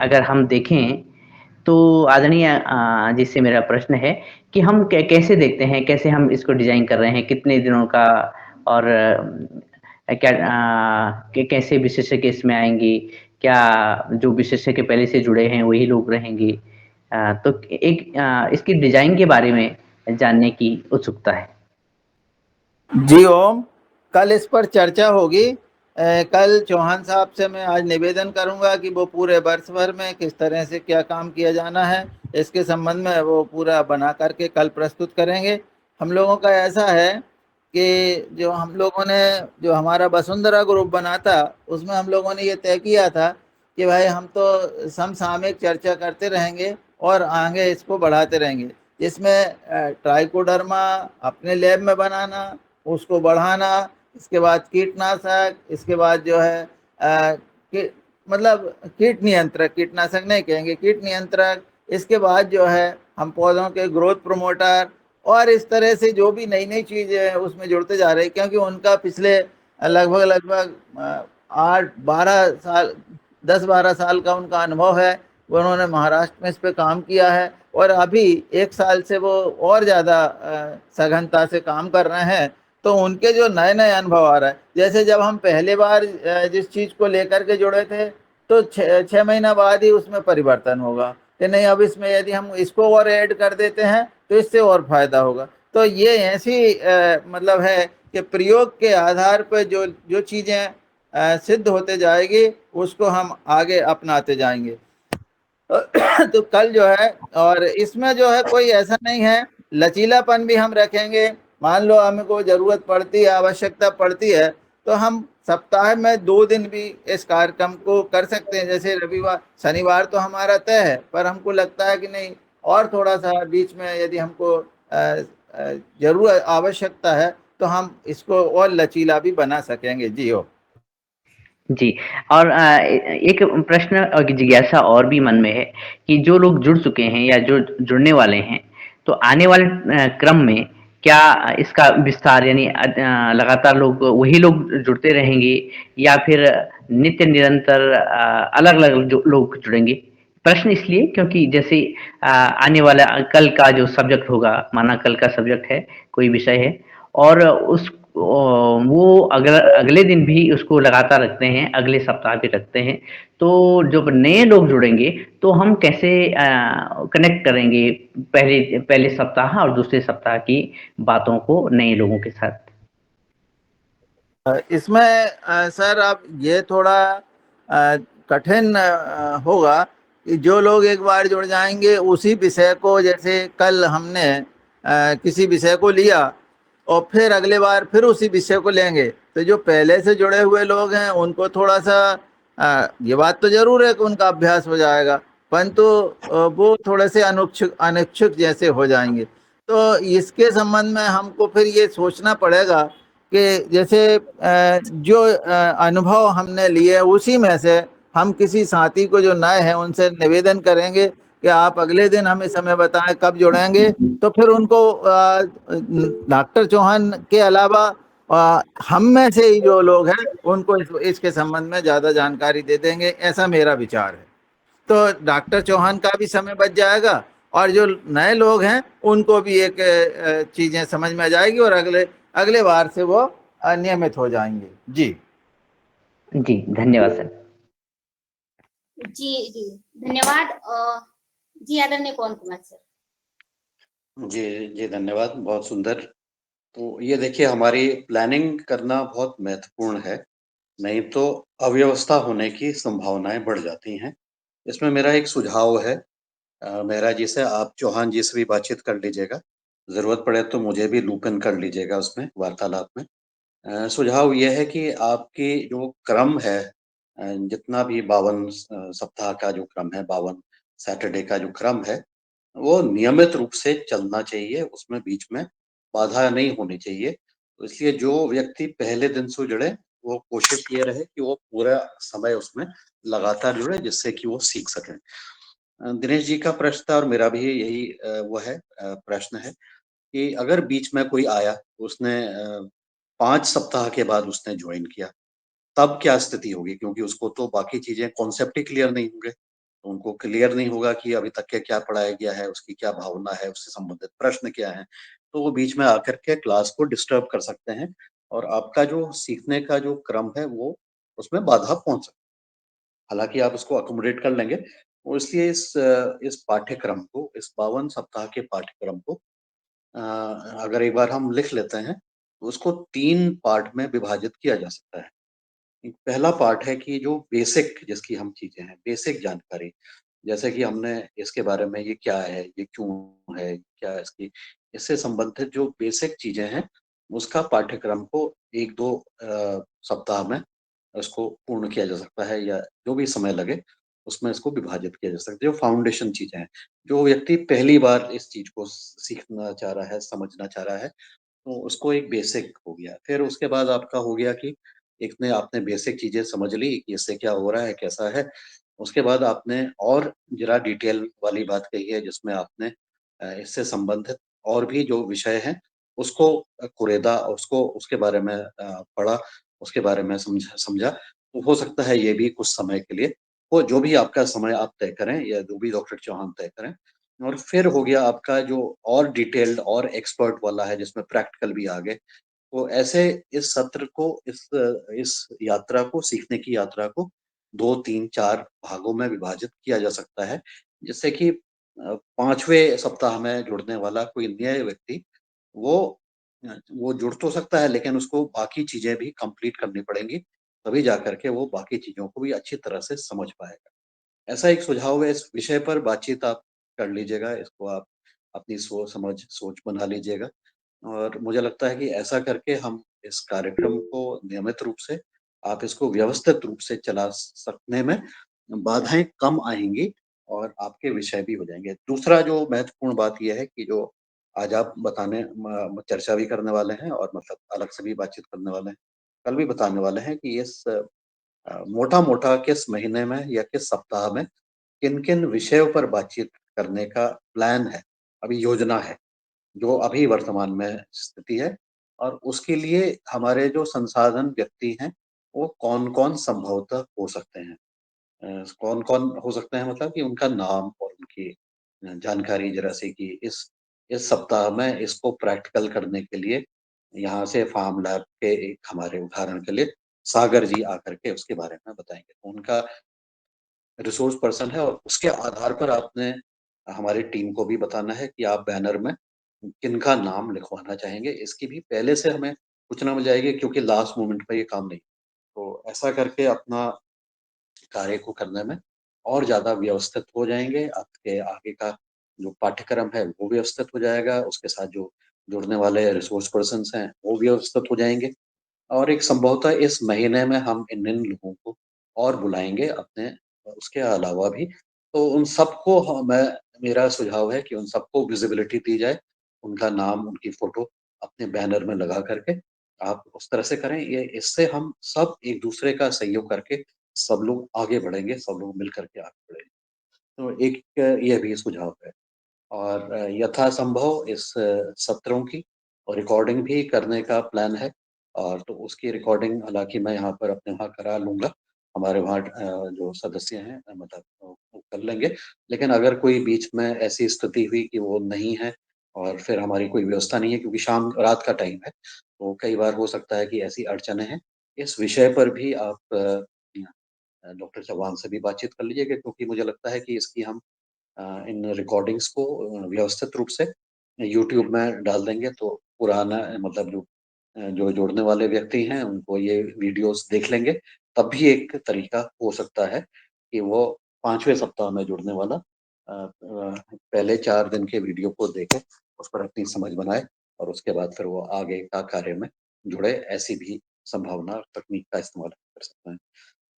अगर हम देखें तो आदरणीय जी से मेरा प्रश्न है कि हम कैसे देखते हैं, कैसे हम इसको डिजाइन कर रहे हैं, कितने दिनों का, और कैसे विशेषज्ञ इसमें आएंगे, क्या जो विशेषज्ञ पहले से जुड़े हैं वही लोग रहेंगे, तो एक इसकी डिजाइन के बारे में जानने की उत्सुकता है। जी ओम, कल इस पर चर्चा होगी। कल चौहान साहब से मैं आज निवेदन करूंगा कि वो पूरे वर्ष भर में किस तरह से क्या काम किया जाना है, इसके संबंध में वो पूरा बना करके कल प्रस्तुत करेंगे। हम लोगों का ऐसा है कि जो हम लोगों ने, जो हमारा वसुंधरा ग्रुप बना था, उसमें हम लोगों ने ये तय किया था कि भाई हम तो समसामयिक चर्चा करते रहेंगे और आगे इसको बढ़ाते रहेंगे। इसमें ट्राइकोडर्मा अपने लैब में बनाना, उसको बढ़ाना, इसके बाद कीटनाशक, इसके बाद जो है मतलब कीट नियंत्रक, कीटनाशक नहीं कहेंगे, कीट नियंत्रक, इसके बाद जो है हम पौधों के ग्रोथ प्रमोटर, और इस तरह से जो भी नई नई चीज़ें उसमें जुड़ते जा रहे हैं, क्योंकि उनका पिछले लगभग 10-12 साल का उनका अनुभव है। उन्होंने महाराष्ट्र में इस पे काम किया है और अभी 1 साल से वो और ज़्यादा सघनता से काम कर रहे हैं। तो उनके जो नए नए अनुभव आ रहा है, जैसे जब हम पहले बार जिस चीज़ को लेकर के जुड़े थे तो 6 महीना बाद ही उसमें परिवर्तन होगा कि नहीं, अब इसमें यदि हम इसको और ऐड कर देते हैं तो इससे और फायदा होगा। तो ये ऐसी मतलब है कि प्रयोग के आधार पर जो जो चीज़ें सिद्ध होते जाएगी उसको हम आगे अपनाते जाएंगे। तो कल जो है, और इसमें जो है कोई ऐसा नहीं है, लचीलापन भी हम रखेंगे। मान लो हमको जरूरत पड़ती है, आवश्यकता पड़ती है, तो हम सप्ताह में 2 दिन भी इस कार्यक्रम को कर सकते हैं। जैसे रविवार शनिवार तो हमारा तय है, पर हमको लगता है कि नहीं, और थोड़ा सा बीच में यदि हमको जरूरत आवश्यकता है तो हम इसको और लचीला भी बना सकेंगे। जी हो। जी, और एक प्रश्न और जिज्ञासा और भी मन में है कि जो लोग जुड़ चुके हैं या जो जुड़ने वाले हैं, तो आने वाले क्रम में क्या इसका विस्तार, यानी लगातार लोग वही लोग जुड़ते रहेंगे या फिर नित्य निरंतर अलग-अलग जो लोग जुड़ेंगे? प्रश्न इसलिए क्योंकि जैसे आने वाला कल का जो सब्जेक्ट होगा, माना कल का सब्जेक्ट है, कोई विषय है, और वो अगले दिन भी उसको लगातार रखते हैं, अगले सप्ताह भी रखते हैं। तो जब नए लोग जुड़ेंगे तो हम कैसे कनेक्ट करेंगे पहले सप्ताह और दूसरे सप्ताह की बातों को नए लोगों के साथ? इसमें सर अब ये थोड़ा कठिन होगा कि जो लोग एक बार जुड़ जाएंगे उसी विषय को, जैसे कल हमने किसी विषय को लिया और फिर अगले बार फिर उसी विषय को लेंगे, तो जो पहले से जुड़े हुए लोग हैं उनको थोड़ा सा ये बात तो जरूर है कि उनका अभ्यास हो जाएगा, परंतु वो थोड़े से अनिच्छुक जैसे हो जाएंगे। तो इसके संबंध में हमको फिर ये सोचना पड़ेगा कि जैसे जो अनुभव हमने लिए उसी में से हम किसी साथी को जो नए हैं उनसे निवेदन करेंगे कि आप अगले दिन हमें समय बताएं कब जुड़ेंगे। तो फिर उनको डॉक्टर चौहान के अलावा हम में से ही जो लोग हैं उनको इसके संबंध में ज़्यादा जानकारी दे देंगे, ऐसा मेरा विचार है। तो डॉक्टर चौहान का भी समय बच जाएगा और जो नए लोग हैं उनको भी एक चीज़ें समझ में आ जाएगी और अगले अगले बार से वो नियमित हो जाएंगे। जी जी, धन्यवाद सर। जी जी धन्यवाद। जी आदरणीय पवन कुमार सर। जी जी धन्यवाद, बहुत सुंदर। तो ये देखिए, हमारी प्लानिंग करना बहुत महत्वपूर्ण है, नहीं तो अव्यवस्था होने की संभावनाएं बढ़ जाती हैं। इसमें मेरा एक सुझाव है, मेहरा जी से, आप चौहान जी से भी बातचीत कर लीजिएगा, जरूरत पड़े तो मुझे भी लूप इन कर लीजिएगा उसमें, वार्तालाप में। सुझाव यह है कि आपकी जो क्रम है, जितना भी 52 सप्ताह का जो क्रम है, 52 सैटरडे का जो क्रम है, वो नियमित रूप से चलना चाहिए, उसमें बीच में बाधा नहीं होनी चाहिए। तो इसलिए जो व्यक्ति पहले दिन से जुड़े, वो कोशिश ये रहे कि वो पूरा समय उसमें लगातार जुड़े, जिससे कि वो सीख सकें। दिनेश जी का प्रश्न था और मेरा भी यही वो है, प्रश्न है कि अगर बीच में कोई आया, उसने 5 सप्ताह के बाद उसने ज्वाइन किया, तब क्या स्थिति होगी? क्योंकि उसको तो बाकी चीजें, कॉन्सेप्ट ही क्लियर नहीं होंगे। तो उनको क्लियर नहीं होगा कि अभी तक के क्या पढ़ाया गया है, उसकी क्या भावना है, उससे संबंधित प्रश्न क्या है। तो वो बीच में आकर के क्लास को डिस्टर्ब कर सकते हैं और आपका जो सीखने का जो क्रम है वो उसमें बाधा पहुंच सकती है। हालांकि आप उसको अकोमोडेट कर लेंगे, और इसलिए इस पाठ्यक्रम को, इस 52 सप्ताह के पाठ्यक्रम को अगर एक बार हम लिख लेते हैं, तो उसको 3 पार्ट में विभाजित किया जा सकता है। एक पहला पार्ट है कि जो बेसिक, जिसकी हम चीजें हैं, बेसिक जानकारी, जैसे कि हमने इसके बारे में, ये क्या है, ये क्यों है, क्या इसकी, इससे संबंधित जो बेसिक चीजें हैं, उसका पाठ्यक्रम को 1-2 सप्ताह में उसको पूर्ण किया जा सकता है, या जो भी समय लगे उसमें इसको विभाजित किया जा सकता है। जो फाउंडेशन चीजें हैं, जो व्यक्ति पहली बार इस चीज को सीखना चाह रहा है, समझना चाह रहा है, तो उसको एक बेसिक हो गया। फिर उसके बाद आपका हो गया कि एक ने आपने बेसिक चीजें समझ ली कि इससे क्या हो रहा है, कैसा है। उसके बाद आपने और जरा डिटेल वाली बात कही है, जिसमें आपने इससे संबंधित और भी जो विषय हैं उसको कुरेदा, उसको उसके बारे में पढ़ा, उसके बारे में समझा। तो हो सकता है ये भी कुछ समय के लिए, वो जो भी आपका समय आप तय करें, या जो भी डॉक्टर चौहान तय करें। और फिर हो गया आपका जो और डिटेल्ड और एक्सपर्ट वाला है, जिसमें प्रैक्टिकल भी आ गए। तो ऐसे इस सत्र को, इस यात्रा को, सीखने की यात्रा को 2, 3, 4 भागों में विभाजित किया जा सकता है, जिससे कि 5वें सप्ताह में जुड़ने वाला कोई नया व्यक्ति, वो वो जुड़ तो सकता है, लेकिन उसको बाकी चीजें भी कंप्लीट करनी पड़ेंगी, तभी जाकर के वो बाकी चीजों को भी अच्छी तरह से समझ पाएगा। ऐसा एक सुझाव है, इस विषय पर बातचीत आप कर लीजिएगा, इसको आप अपनी सोच बना लीजिएगा। और मुझे लगता है कि ऐसा करके हम इस कार्यक्रम को नियमित रूप से, आप इसको व्यवस्थित रूप से चला सकने में बाधाएं कम आएंगी, और आपके विषय भी हो जाएंगे। दूसरा जो महत्वपूर्ण बात यह है कि जो आज आप चर्चा भी करने वाले हैं, और मतलब अलग से भी बातचीत करने वाले हैं, कल भी बताने वाले हैं कि इस मोटा मोटा किस महीने में या किस सप्ताह में किन किन विषयों पर बातचीत करने का प्लान है, अभी योजना है, जो अभी वर्तमान में स्थिति है। और उसके लिए हमारे जो संसाधन व्यक्ति हैं, वो कौन कौन संभवतः हो सकते हैं। कौन कौन हो सकते हैं, मतलब कि उनका नाम और उनकी जानकारी जरा सी, कि इस सप्ताह में इसको प्रैक्टिकल करने के लिए यहाँ से फार्म लैब के एक, हमारे उदाहरण के लिए सागर जी आकर के उसके बारे में बताएंगे। तो उनका रिसोर्स पर्सन है, और उसके आधार पर आपने हमारी टीम को भी बताना है कि आप बैनर में किनका नाम लिखवाना चाहेंगे। इसकी भी पहले से हमें सूचना मिल जाएगी, क्योंकि लास्ट मोमेंट पे ये काम नहीं। तो ऐसा करके अपना कार्य को करने में और ज़्यादा व्यवस्थित हो जाएँगे। आपके आगे का जो पाठ्यक्रम है वो व्यवस्थित हो जाएगा, उसके साथ जो जुड़ने वाले रिसोर्स पर्सन्स हैं वो व्यवस्थित हो जाएँगे। और एक संभवतः इस महीने में हम इन लोगों को और बुलाएँगे अपने, उसके अलावा भी तो उन सबको मेरा सुझाव है कि उन सबको विजिबिलिटी दी जाए, उनका नाम, उनकी फोटो अपने बैनर में लगा करके आप उस तरह से करें। ये इससे हम सब एक दूसरे का सहयोग करके सब लोग आगे बढ़ेंगे, सब लोग मिल करके आगे बढ़ेंगे। तो एक ये भी सुझाव है। और यथासंभव इस सत्रों की और रिकॉर्डिंग भी करने का प्लान है। और तो उसकी रिकॉर्डिंग हालाँकि मैं यहाँ पर अपने वहाँ करा लूँगा। हमारे वहाँ जो सदस्य हैं मतलब वो कर लेंगे। लेकिन अगर कोई बीच में ऐसी स्थिति हुई कि वो नहीं है और फिर हमारी कोई व्यवस्था नहीं है, क्योंकि शाम रात का टाइम है, तो कई बार हो सकता है कि ऐसी अड़चनें हैं। इस विषय पर भी आप डॉक्टर चौहान से भी बातचीत कर लीजिएगा, क्योंकि मुझे लगता है कि इसकी हम इन रिकॉर्डिंग्स को व्यवस्थित रूप से यूट्यूब में डाल देंगे, तो पुराना मतलब जो जोड़ने वाले व्यक्ति हैं उनको ये वीडियोस देख लेंगे। तब भी एक तरीका हो सकता है कि वो 5वें सप्ताह में जुड़ने वाला पहले 4 दिन के वीडियो को देखे, उस पर अपनी समझ बनाए और उसके बाद फिर वो आगे का कार्य में जुड़े। ऐसी भी संभावना और तकनीक का इस्तेमाल कर सकते हैं।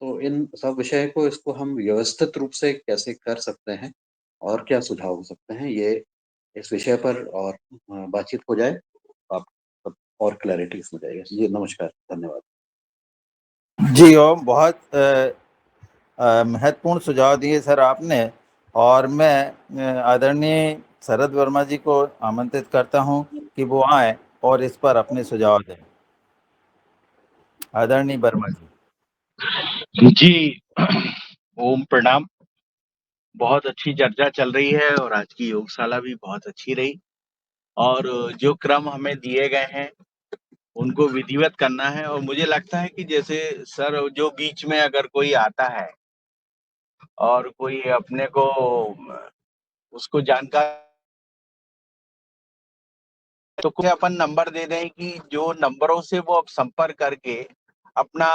तो इन सब विषय को इसको हम व्यवस्थित रूप से कैसे कर सकते हैं और क्या सुझाव हो सकते हैं, ये इस विषय पर और बातचीत हो जाए, आप सब और क्लैरिटी इसमें जाएगा। जी नमस्कार, धन्यवाद। जी ओम, बहुत महत्वपूर्ण सुझाव दिए सर आपने। और मैं आदरणीय शरद वर्मा जी को आमंत्रित करता हूं कि वो आए और इस पर अपने सुझाव दें। आदरणीय वर्मा जी। जी ओम प्रणाम। बहुत अच्छी चर्चा चल रही है और आज की योगशाला भी बहुत अच्छी रही। और जो क्रम हमें दिए गए हैं उनको विधिवत करना है। और मुझे लगता है कि जैसे सर जो बीच में अगर कोई आता है और कोई अपने को उसको जानकारी, तो कोई अपन नंबर दे दें कि जो नंबरों से वो अब संपर्क करके अपना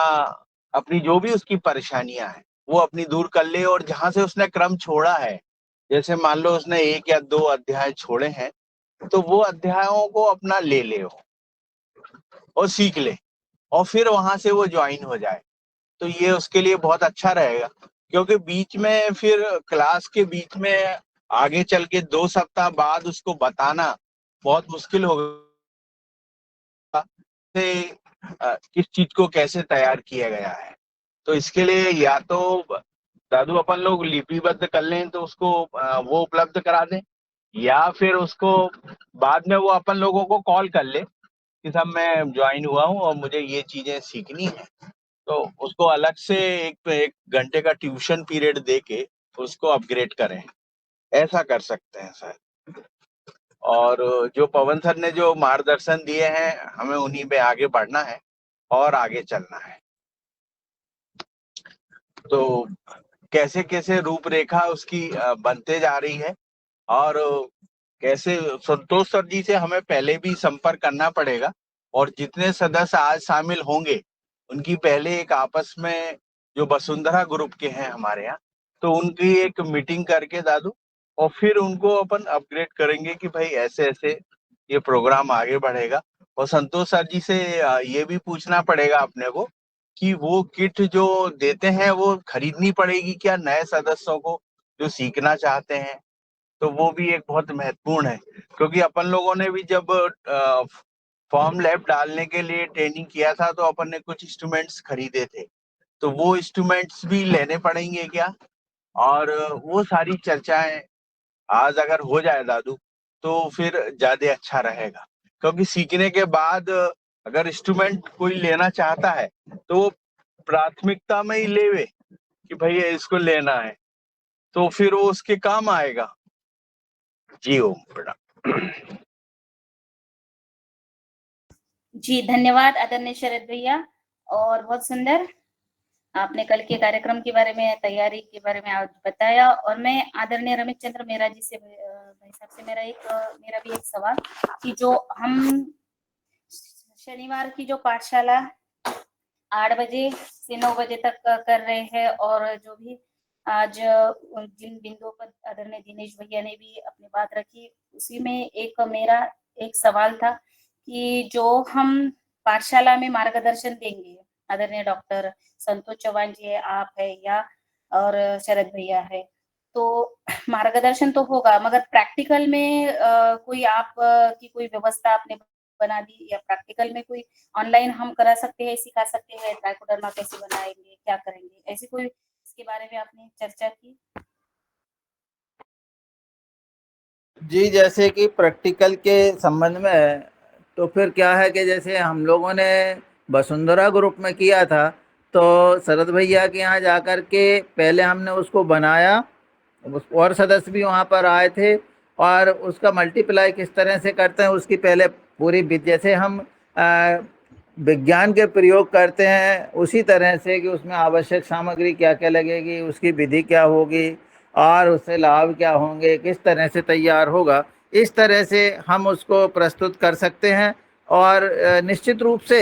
अपनी जो भी उसकी परेशानियां हैं वो अपनी दूर कर ले। और जहां से उसने क्रम छोड़ा है, जैसे मान लो उसने 1 या 2 अध्याय छोड़े हैं, तो वो अध्यायों को अपना ले ले वो और सीख ले और फिर वहां से वो ज्वाइन हो जाए। तो ये उसके लिए बहुत अच्छा रहेगा, क्योंकि बीच में फिर क्लास के बीच में आगे चल के 2 सप्ताह बाद उसको बताना बहुत मुश्किल होगा से किस चीज को कैसे तैयार किया गया है। तो इसके लिए या तो दादू अपन लोग लिपिबद्ध कर लें तो उसको वो उपलब्ध करा दें, या फिर उसको बाद में वो अपन लोगों को कॉल कर ले कि साहब मैं ज्वाइन हुआ हूँ और मुझे ये चीजें सीखनी है। तो उसको अलग से एक घंटे का ट्यूशन पीरियड दे के उसको अपग्रेड करें, ऐसा कर सकते हैं सर। और जो पवन सर ने जो मार्गदर्शन दिए हैं हमें उन्हीं पे आगे बढ़ना है और आगे चलना है। तो कैसे कैसे रूपरेखा उसकी बनते जा रही है और कैसे संतोष सर जी से हमें पहले भी संपर्क करना पड़ेगा। और जितने सदस्य आज शामिल होंगे उनकी पहले एक आपस में जो वसुंधरा ग्रुप के हैं हमारे यहाँ, तो उनकी एक मीटिंग करके दादू और फिर उनको अपन अपग्रेड करेंगे कि भाई ऐसे ऐसे ये प्रोग्राम आगे बढ़ेगा। और संतोष सर जी से ये भी पूछना पड़ेगा अपने को कि वो किट जो देते हैं वो खरीदनी पड़ेगी क्या नए सदस्यों को जो सीखना चाहते हैं। तो वो भी एक बहुत महत्वपूर्ण है, क्योंकि अपन लोगों ने भी जब फॉर्म लैब डालने के लिए ट्रेनिंग किया था तो अपन ने कुछ इंस्ट्रूमेंट्स खरीदे थे, तो वो इंस्ट्रूमेंट्स भी लेने पड़ेंगे क्या। और वो सारी चर्चाएं आज अगर हो जाए दादू तो फिर ज्यादा अच्छा रहेगा, क्योंकि सीखने के बाद अगर इंस्ट्रूमेंट कोई लेना चाहता है तो वो प्राथमिकता में ही लेवे कि भाई इसको लेना है, तो फिर वो उसके काम आएगा। जी ओम प्रणाम। जी धन्यवाद आदरणीय शरद भैया। और बहुत सुंदर आपने कल के कार्यक्रम के बारे में, तैयारी के बारे में आज बताया। और मैं आदरणीय रमेश चंद्र मेहरा जी से, भाई साहब से मेरा भी एक सवाल कि जो हम शनिवार की जो पाठशाला 8 बजे से 9 बजे तक कर रहे हैं, और जो भी आज जिन बिंदुओं पर आदरणीय दिनेश भैया ने भी अपनी बात रखी, उसी में मेरा एक सवाल था कि जो हम पाठशाला में मार्गदर्शन देंगे, आदरणीय डॉक्टर संतोष चौहान जी है, आप है या और शरद भैया है, तो मार्गदर्शन तो होगा, मगर प्रैक्टिकल में कोई आप की कोई व्यवस्था आपने बना दी, या प्रैक्टिकल में कोई ऑनलाइन हम करा सकते हैं, सिखा सकते हैं ट्राइकोडर्मा कैसे बनाएंगे, क्या करेंगे, ऐसी कोई इसके बारे में आपने चर्चा की? जी, जैसे कि प्रैक्टिकल के संबंध में तो फिर क्या है कि जैसे हम लोगों ने वसुंधरा ग्रुप में किया था, तो शरद भैया के यहाँ जाकर के पहले हमने उसको बनाया, और सदस्य भी वहाँ पर आए थे, और उसका मल्टीप्लाई किस तरह से करते हैं उसकी पहले पूरी जैसे हम विज्ञान के प्रयोग करते हैं उसी तरह से कि उसमें आवश्यक सामग्री क्या क्या लगेगी, उसकी विधि क्या होगी और उससे लाभ क्या होंगे, किस तरह से तैयार होगा, इस तरह से हम उसको प्रस्तुत कर सकते हैं। और निश्चित रूप से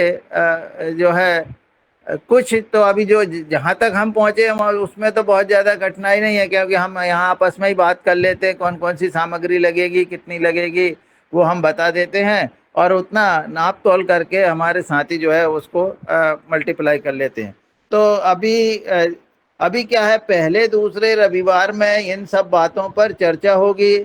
जो है कुछ तो अभी जो जहाँ तक हम पहुँचे उसमें तो बहुत ज़्यादा कठिनाई नहीं है, क्योंकि हम यहाँ आपस में ही बात कर लेते हैं कौन कौन सी सामग्री लगेगी, कितनी लगेगी, वो हम बता देते हैं, और उतना नाप तोल करके हमारे साथी जो है उसको मल्टीप्लाई कर लेते हैं। तो अभी क्या है, पहले दूसरे रविवार में इन सब बातों पर चर्चा होगी,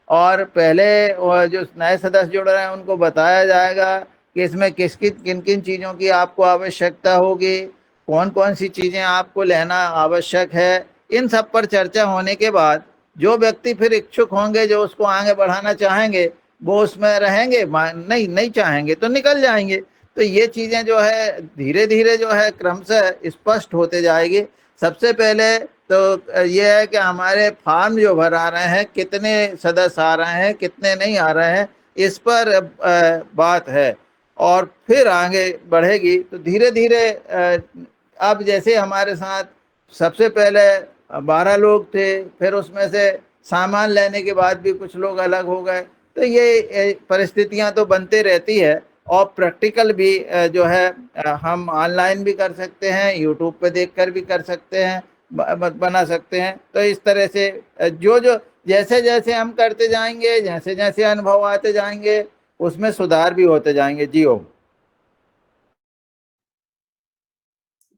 और पहले जो नए सदस्य जुड़ रहे हैं उनको बताया जाएगा कि इसमें किन किन चीज़ों की आपको आवश्यकता होगी, कौन कौन सी चीज़ें आपको लेना आवश्यक है। इन सब पर चर्चा होने के बाद जो व्यक्ति फिर इच्छुक होंगे, जो उसको आगे बढ़ाना चाहेंगे, वो उसमें रहेंगे, नहीं चाहेंगे तो निकल जाएंगे। तो ये चीज़ें जो है धीरे धीरे जो है क्रमशः स्पष्ट होते जाएगी। सबसे पहले तो ये है कि हमारे फॉर्म जो भरा रहे हैं, कितने सदस्य आ रहे हैं, कितने नहीं आ रहे हैं, इस पर बात है, और फिर आगे बढ़ेगी। तो धीरे धीरे अब जैसे हमारे साथ सबसे पहले 12 लोग थे, फिर उसमें से सामान लेने के बाद भी कुछ लोग अलग हो गए, तो ये परिस्थितियां तो बनते रहती है। और प्रैक्टिकल भी जो है हम ऑनलाइन भी कर सकते हैं, यूट्यूब पे देखकर भी कर सकते हैं, बना सकते हैं। तो इस तरह से जो जैसे जैसे हम करते जाएंगे, जैसे जैसे अनुभव आते जाएंगे, उसमें सुधार भी होते जाएंगे। जी ओम।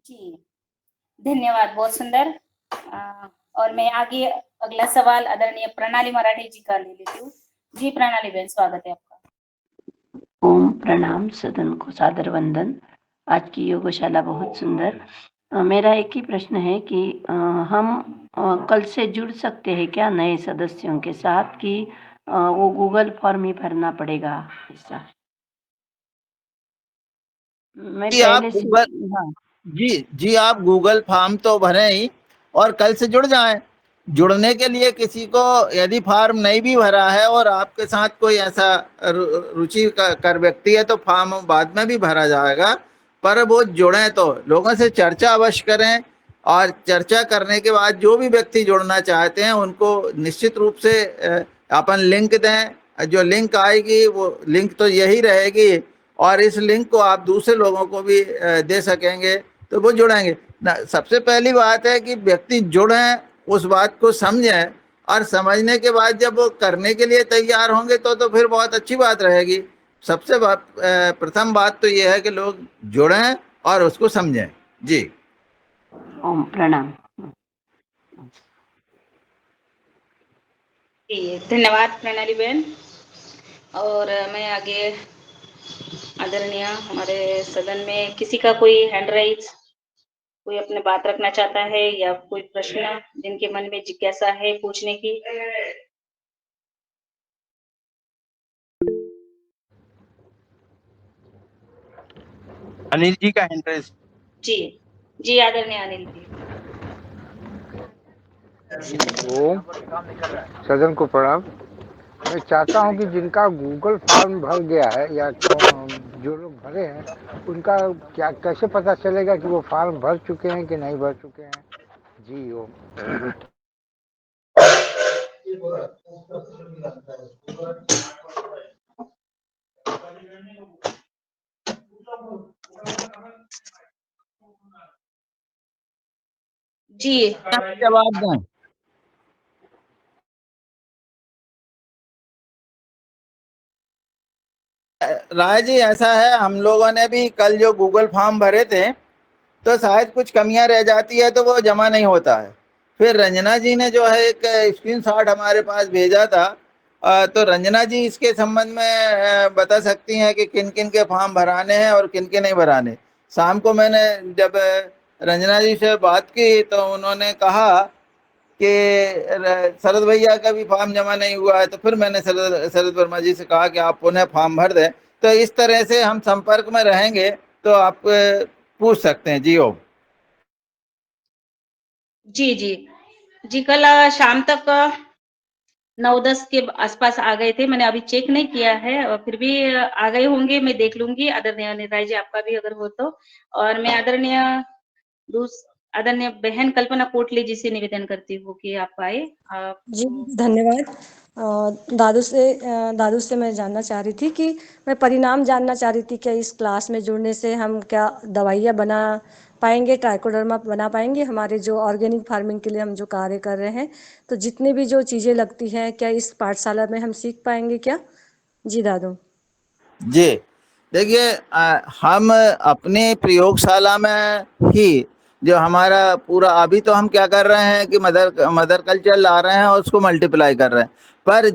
जी धन्यवाद, बहुत सुंदर। और मैं आगे अगला सवाल आदरणीय प्रणाली मराठे जी का ले लेती हूँ। जी प्रणाली बहन, स्वागत है आपका। ओम प्रणाम, सदन को सादर वंदन। आज की योगशाला बहुत सुंदर। मेरा एक ही प्रश्न है कि हम कल से जुड़ सकते हैं क्या नए सदस्यों के साथ, कि वो गूगल फॉर्म ही भरना पड़ेगा? ऐसा मैं जी आप पहले से गूगल हाँ जी आप गूगल फॉर्म तो भरें ही, और कल से जुड़ जाएं। जुड़ने के लिए किसी को यदि फॉर्म नहीं भी भरा है और आपके साथ कोई ऐसा रुचि कर व्यक्ति है, तो फॉर्म बाद में भी भरा जाएगा, पर वो जुड़ें तो लोगों से चर्चा अवश्य करें, और चर्चा करने के बाद जो भी व्यक्ति जुड़ना चाहते हैं उनको निश्चित रूप से अपन लिंक दें। जो लिंक आएगी वो लिंक तो यही रहेगी, और इस लिंक को आप दूसरे लोगों को भी दे सकेंगे, तो वो जुड़ेंगे ना। सबसे पहली बात है कि व्यक्ति जुड़ें, उस बात को समझें, और समझने के बाद जब वो करने के लिए तैयार होंगे तो फिर बहुत अच्छी बात रहेगी। सबसे प्रथम बात तो ये है कि लोग जुड़ें और उसको समझें। जी ओम प्रणाम। जी धन्यवाद प्रणाली बहन। और मैं आगे आदरणीय हमारे सदन में किसी का कोई हैंड राइज, कोई अपने बात रखना चाहता है, या कोई प्रश्न जिनके मन में जिज्ञासा है पूछने की? अनिल जी का इंटरेस्ट। जी जी आदरणीय अनिल जी। ओम, सदन को प्रणाम। मैं चाहता हूं कि जिनका गूगल फॉर्म भर गया है या जो लोग भरे हैं, उनका क्या कैसे पता चलेगा कि वो फॉर्म भर चुके हैं कि नहीं भर चुके हैं? जी ओम। जी जवाब दें। राय जी ऐसा है, हम लोगों ने भी कल जो गूगल फॉर्म भरे थे, तो शायद कुछ कमियां रह जाती है तो वो जमा नहीं होता है। फिर रंजना जी ने जो है एक स्क्रीनशॉट हमारे पास भेजा था। तो रंजना जी इसके संबंध में बता सकती हैं कि किन किन के फॉर्म भराने हैं और किन के नहीं भराने। शाम को मैंने जब रंजना जी से बात की तो उन्होंने कहा कि शरद भैया का भी फॉर्म जमा नहीं हुआ है। तो फिर मैंने शरद वर्मा जी से कहा कि आप पुनः फॉर्म भर दें। तो इस तरह से हम संपर्क में रहेंगे, तो आप पूछ सकते हैं। जी ओ जी जी जी, कल शाम तक 9-10 के आसपास आ गए थे। मैंने अभी चेक नहीं किया है और फिर भी आ गए होंगे, मैं देख लूंगी। आदरणीय निताई जी, आपका भी अगर हो तो। और मैं आदरणीय बहन कल्पना कोटले जी से निवेदन करती हूँ कि आप आए। जी, धन्यवाद। दादू से मैं जानना चाह रही थी कि मैं परिणाम जानना चाह रही थी, क्या इस क्लास में जुड़ने से हम क्या दवाइयाँ बना पाएंगे, ट्राइकोडर्मा बना पाएंगे, हमारे जो ऑर्गेनिक फार्मिंग के लिए हम जो कार्य कर रहे हैं, तो जितनी भी जो चीज़ें लगती हैं क्या इस पाठशाला में हम सीख पाएंगे क्या? जी दादू। जी, देखिए, हम अपने प्रयोगशाला में ही जो हमारा पूरा अभी तो हम क्या कर रहे हैं कि मदर कल्चर ला रहे हैं और उसको मल्टीप्लाई कर रहे हैं। पर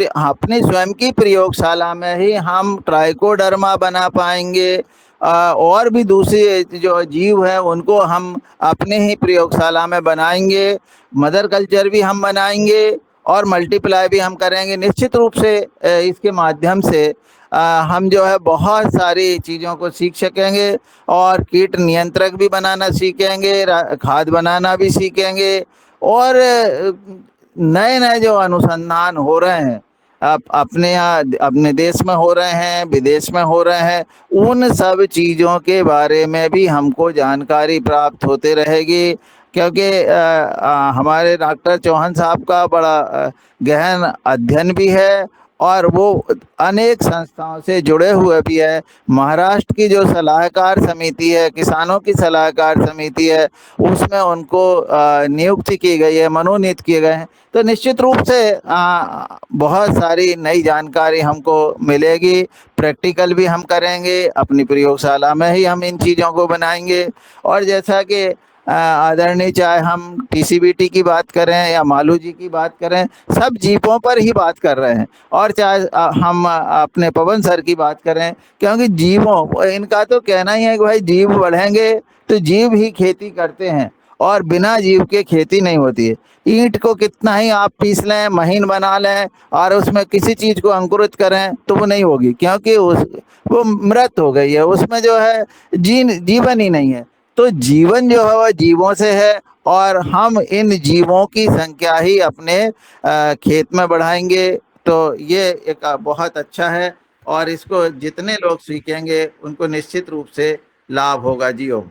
अपनी स्वयं की प्रयोगशाला में ही हम ट्राइकोडर्मा बना पाएंगे। और भी दूसरे जो जीव हैं उनको हम अपने ही प्रयोगशाला में बनाएंगे। मदर कल्चर भी हम बनाएंगे और मल्टीप्लाई भी हम करेंगे। निश्चित रूप से इसके माध्यम से हम जो है बहुत सारी चीज़ों को सीख सकेंगे और कीट नियंत्रक भी बनाना सीखेंगे, खाद बनाना भी सीखेंगे। और नए नए जो अनुसंधान हो रहे हैं अपने यहाँ, अपने देश में हो रहे हैं, विदेश में हो रहे हैं, उन सब चीज़ों के बारे में भी हमको जानकारी प्राप्त होते रहेगी। क्योंकि हमारे डॉक्टर चौहान साहब का बड़ा गहन अध्ययन भी है और वो अनेक संस्थाओं से जुड़े हुए भी है। महाराष्ट्र की जो सलाहकार समिति है, किसानों की सलाहकार समिति है, उसमें उनको नियुक्ति की गई है, मनोनीत किए गए हैं। तो निश्चित रूप से बहुत सारी नई जानकारी हमको मिलेगी। प्रैक्टिकल भी हम करेंगे, अपनी प्रयोगशाला में ही हम इन चीज़ों को बनाएंगे। और जैसा कि आदरणीय, चाहे हम पीसीबीटी की बात करें या मालू जी की बात करें, सब जीवों पर ही बात कर रहे हैं। और चाहे हम अपने पवन सर की बात करें, क्योंकि जीवों, इनका तो कहना ही है कि भाई जीव बढ़ेंगे तो जीव ही खेती करते हैं और बिना जीव के खेती नहीं होती है। ईंट को कितना ही आप पीस लें, महीन बना लें और उसमें किसी चीज़ को अंकुरित करें तो वो नहीं होगी, क्योंकि वो मृत हो गई है, उसमें जो है जीवन ही नहीं है। तो जीवन जो है वह जीवों से है और हम इन जीवों की संख्या ही अपने खेत में बढ़ाएंगे। तो ये एक बहुत अच्छा है और इसको जितने लोग सीखेंगे उनको निश्चित रूप से लाभ होगा। जियो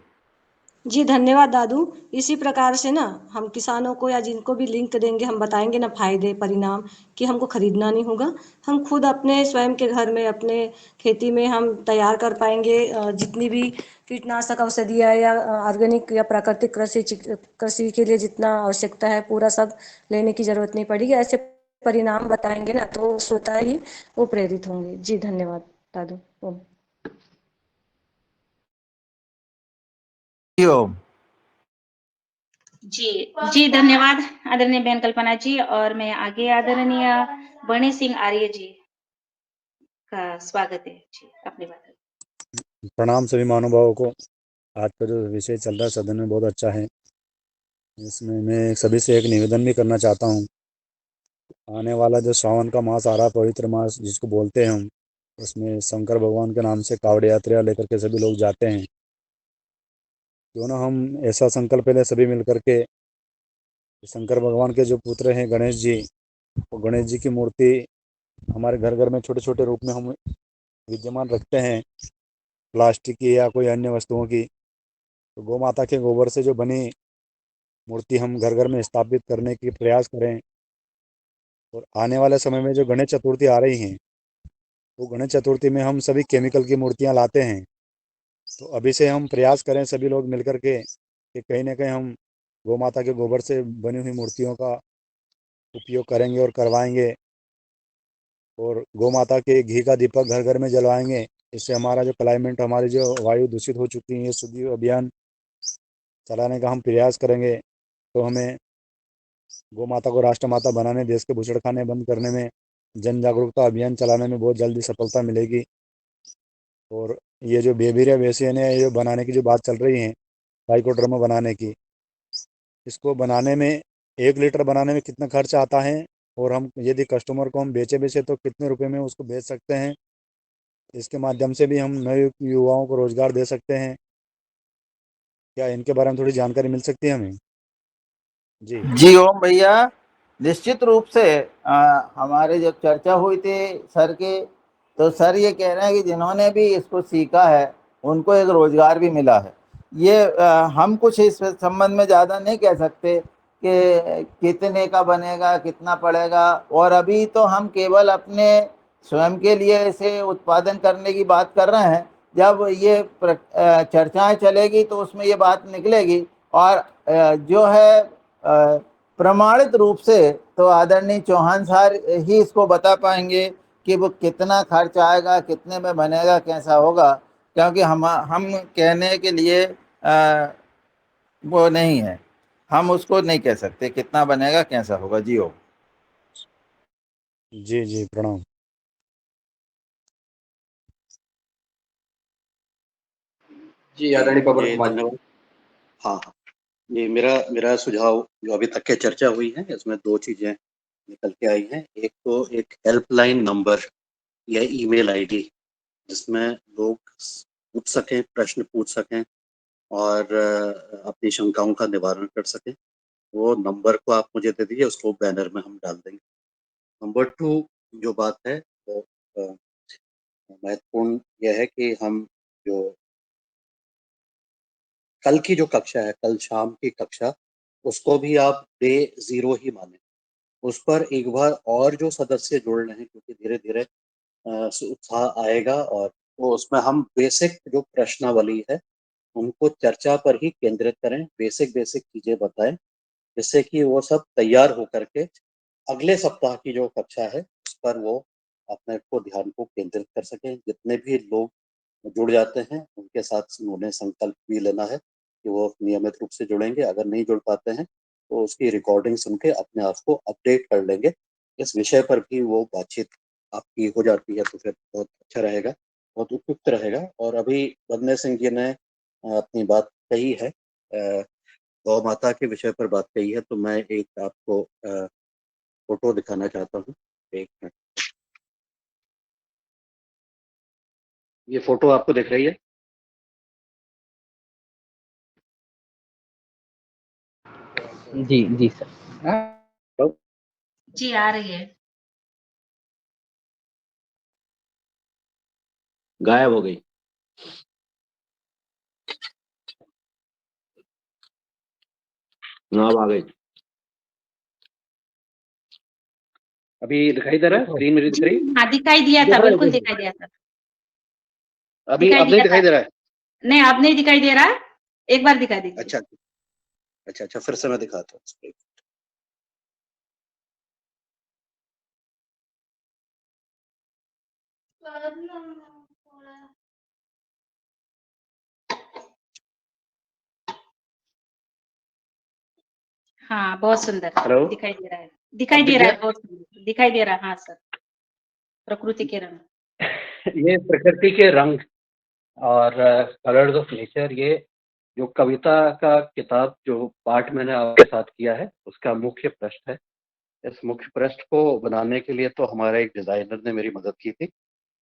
जी धन्यवाद दादू। इसी प्रकार से ना हम किसानों को या जिनको भी लिंक देंगे, हम बताएंगे ना फायदे परिणाम, कि हमको खरीदना नहीं होगा। हम खुद अपने स्वयं के घर में, अपने खेती में हम तैयार कर पाएंगे। जितनी भी कीटनाशक औषधियाँ या ऑर्गेनिक या प्राकृतिक कृषि के लिए जितना आवश्यकता है, पूरा सब लेने की जरूरत नहीं पड़ेगी। ऐसे परिणाम बताएंगे ना तो स्वतः ही वो प्रेरित होंगे। जी धन्यवाद दादू। जियो जी जी, धन्यवाद आदरणीय बहन कल्पना जी। और मैं आगे आदरणीय बणे सिंह आर्य जी का स्वागत है। जी, अपनी बात। प्रणाम सभी महानुभावों को। आज का जो विषय चल रहा है सदन में बहुत अच्छा है। इसमें मैं सभी से एक निवेदन भी करना चाहता हूँ। आने वाला जो सावन का मास आ रहा है, पवित्र मास जिसको बोलते हैं हम, उसमें शंकर भगवान के नाम से कावड़ यात्रा लेकर के सभी लोग जाते हैं। क्यों ना हम ऐसा संकल्प ले सभी मिलकर के, शंकर भगवान के जो पुत्र हैं गणेश जी, वो गणेश जी की मूर्ति हमारे घर घर में छोटे छोटे रूप में हम विद्यमान रखते हैं, प्लास्टिक की या कोई अन्य वस्तुओं की। तो गौ माता के गोबर से जो बनी मूर्ति हम घर घर में स्थापित करने की प्रयास करें। और आने वाले समय में जो गणेश चतुर्थी आ रही हैं, वो गणेश चतुर्थी में हम सभी केमिकल की मूर्तियां लाते हैं। तो अभी से हम प्रयास करें सभी लोग मिलकर के कि कहीं ना कहीं हम गौ माता के गोबर से बनी हुई मूर्तियों का उपयोग करेंगे और करवाएंगे। और गौ माता के घी का दीपक घर घर में जलवाएंगे। इससे हमारा जो क्लाइमेट, हमारी जो वायु दूषित हो चुकी है, ये शुद्धि अभियान चलाने का हम प्रयास करेंगे। तो हमें गौ माता को राष्ट्रमाता बनाने, देश के बूचड़खाने बंद करने में, जन जागरूकता अभियान चलाने में बहुत जल्दी सफलता मिलेगी। और ये जो बेबिरिया बेसियन है, ये बनाने की जो बात चल रही है ट्राइकोडर्मा बनाने की, इसको बनाने में 1 लीटर बनाने में कितना खर्च आता है, और हम यदि कस्टमर को हम बेचे तो कितने रुपए में उसको बेच सकते हैं, इसके माध्यम से भी हम नए युवाओं को रोजगार दे सकते हैं। क्या इनके बारे में थोड़ी जानकारी मिल सकती है हमें? जी जी ओम भैया, निश्चित रूप से हमारे जब चर्चा हुई थी सर की, तो सर ये कह रहे हैं कि जिन्होंने भी इसको सीखा है उनको एक रोजगार भी मिला है। ये हम कुछ इस संबंध में ज़्यादा नहीं कह सकते कि कितने का बनेगा, कितना पड़ेगा, और अभी तो हम केवल अपने स्वयं के लिए इसे उत्पादन करने की बात कर रहे हैं। जब ये चर्चाएं चलेगी तो उसमें ये बात निकलेगी, और जो है प्रमाणित रूप से तो आदरणीय चौहान सर ही इसको बता पाएंगे कि वो कितना खर्च आएगा, कितने में बनेगा, कैसा होगा, क्योंकि हम कहने के लिए वो नहीं है, हम उसको नहीं कह सकते कितना बनेगा, कैसा होगा। जी हो। जी जी प्रणाम। जी आदरणीय पवन जी कुमार जी। धन्यवाद। हाँ हाँ, ये मेरा सुझाव जो अभी तक के चर्चा हुई है, इसमें 2 चीजें निकल के आई हैं। एक तो एक हेल्पलाइन नंबर या ईमेल आईडी जिसमें लोग पूछ सकें, प्रश्न पूछ सकें और अपनी शंकाओं का निवारण कर सकें। वो नंबर को आप मुझे दे दीजिए, उसको बैनर में हम डाल देंगे। नंबर 2 जो बात है वो महत्वपूर्ण यह है कि हम जो कल की जो कक्षा है, कल शाम की कक्षा, उसको भी आप डे 0 ही माने। उस पर एक बार और जो सदस्य जुड़ रहे हैं, क्योंकि धीरे-धीरे उत्साह आएगा, और वो उसमें हम बेसिक जो प्रश्नावली है उनको चर्चा पर ही केंद्रित करें, बेसिक चीजें बताएं, जिससे कि वो सब तैयार होकर के अगले सप्ताह की जो कक्षा है उस पर वो अपने को ध्यान को केंद्रित कर सकें। जितने भी लोग जुड़ जाते हैं उनके साथ उन्होंने संकल्प भी लेना है कि वो नियमित रूप से जुड़ेंगे। अगर नहीं जुड़ पाते हैं तो उसकी रिकॉर्डिंग सुन के अपने आप को अपडेट कर लेंगे। इस विषय पर भी वो बातचीत आपकी हो जाती है तो फिर बहुत अच्छा रहेगा, बहुत उपयुक्त रहेगा। और अभी बंदे सिंह जी ने अपनी बात कही है, गौ माता के विषय पर बात कही है, तो मैं एक आपको फोटो दिखाना चाहता हूँ। एक मिनट, ये फोटो आपको दिख रही है? जी जी सर। तो जी आ रही है। गायब हो गई। अब आ गई। अभी दिखाई दे रहा है? स्क्रीन मेरी दिख रही है? हाँ दिखाई दिया था, बिल्कुल दिखाई दिया था। अभी अब नहीं दिखाई दे रहा है? नहीं अब नहीं दिखाई दे रहा, एक बार दिखा दीजिए। अच्छा, फिर से मैं दिखाता हूँ। हाँ बहुत सुंदर हेलो? दिखाई दे रहा है, दिखाई दे रहा है, बहुत सुंदर दिखाई दे रहा है। हाँ सर, प्रकृति के रंग। ये प्रकृति के रंग और कलर्स ऑफ नेचर, ये जो कविता का किताब जो पाठ मैंने आपके साथ किया है उसका मुख्य पृष्ठ है। इस मुख्य पृष्ठ को बनाने के लिए तो हमारे एक डिजाइनर ने मेरी मदद की थी,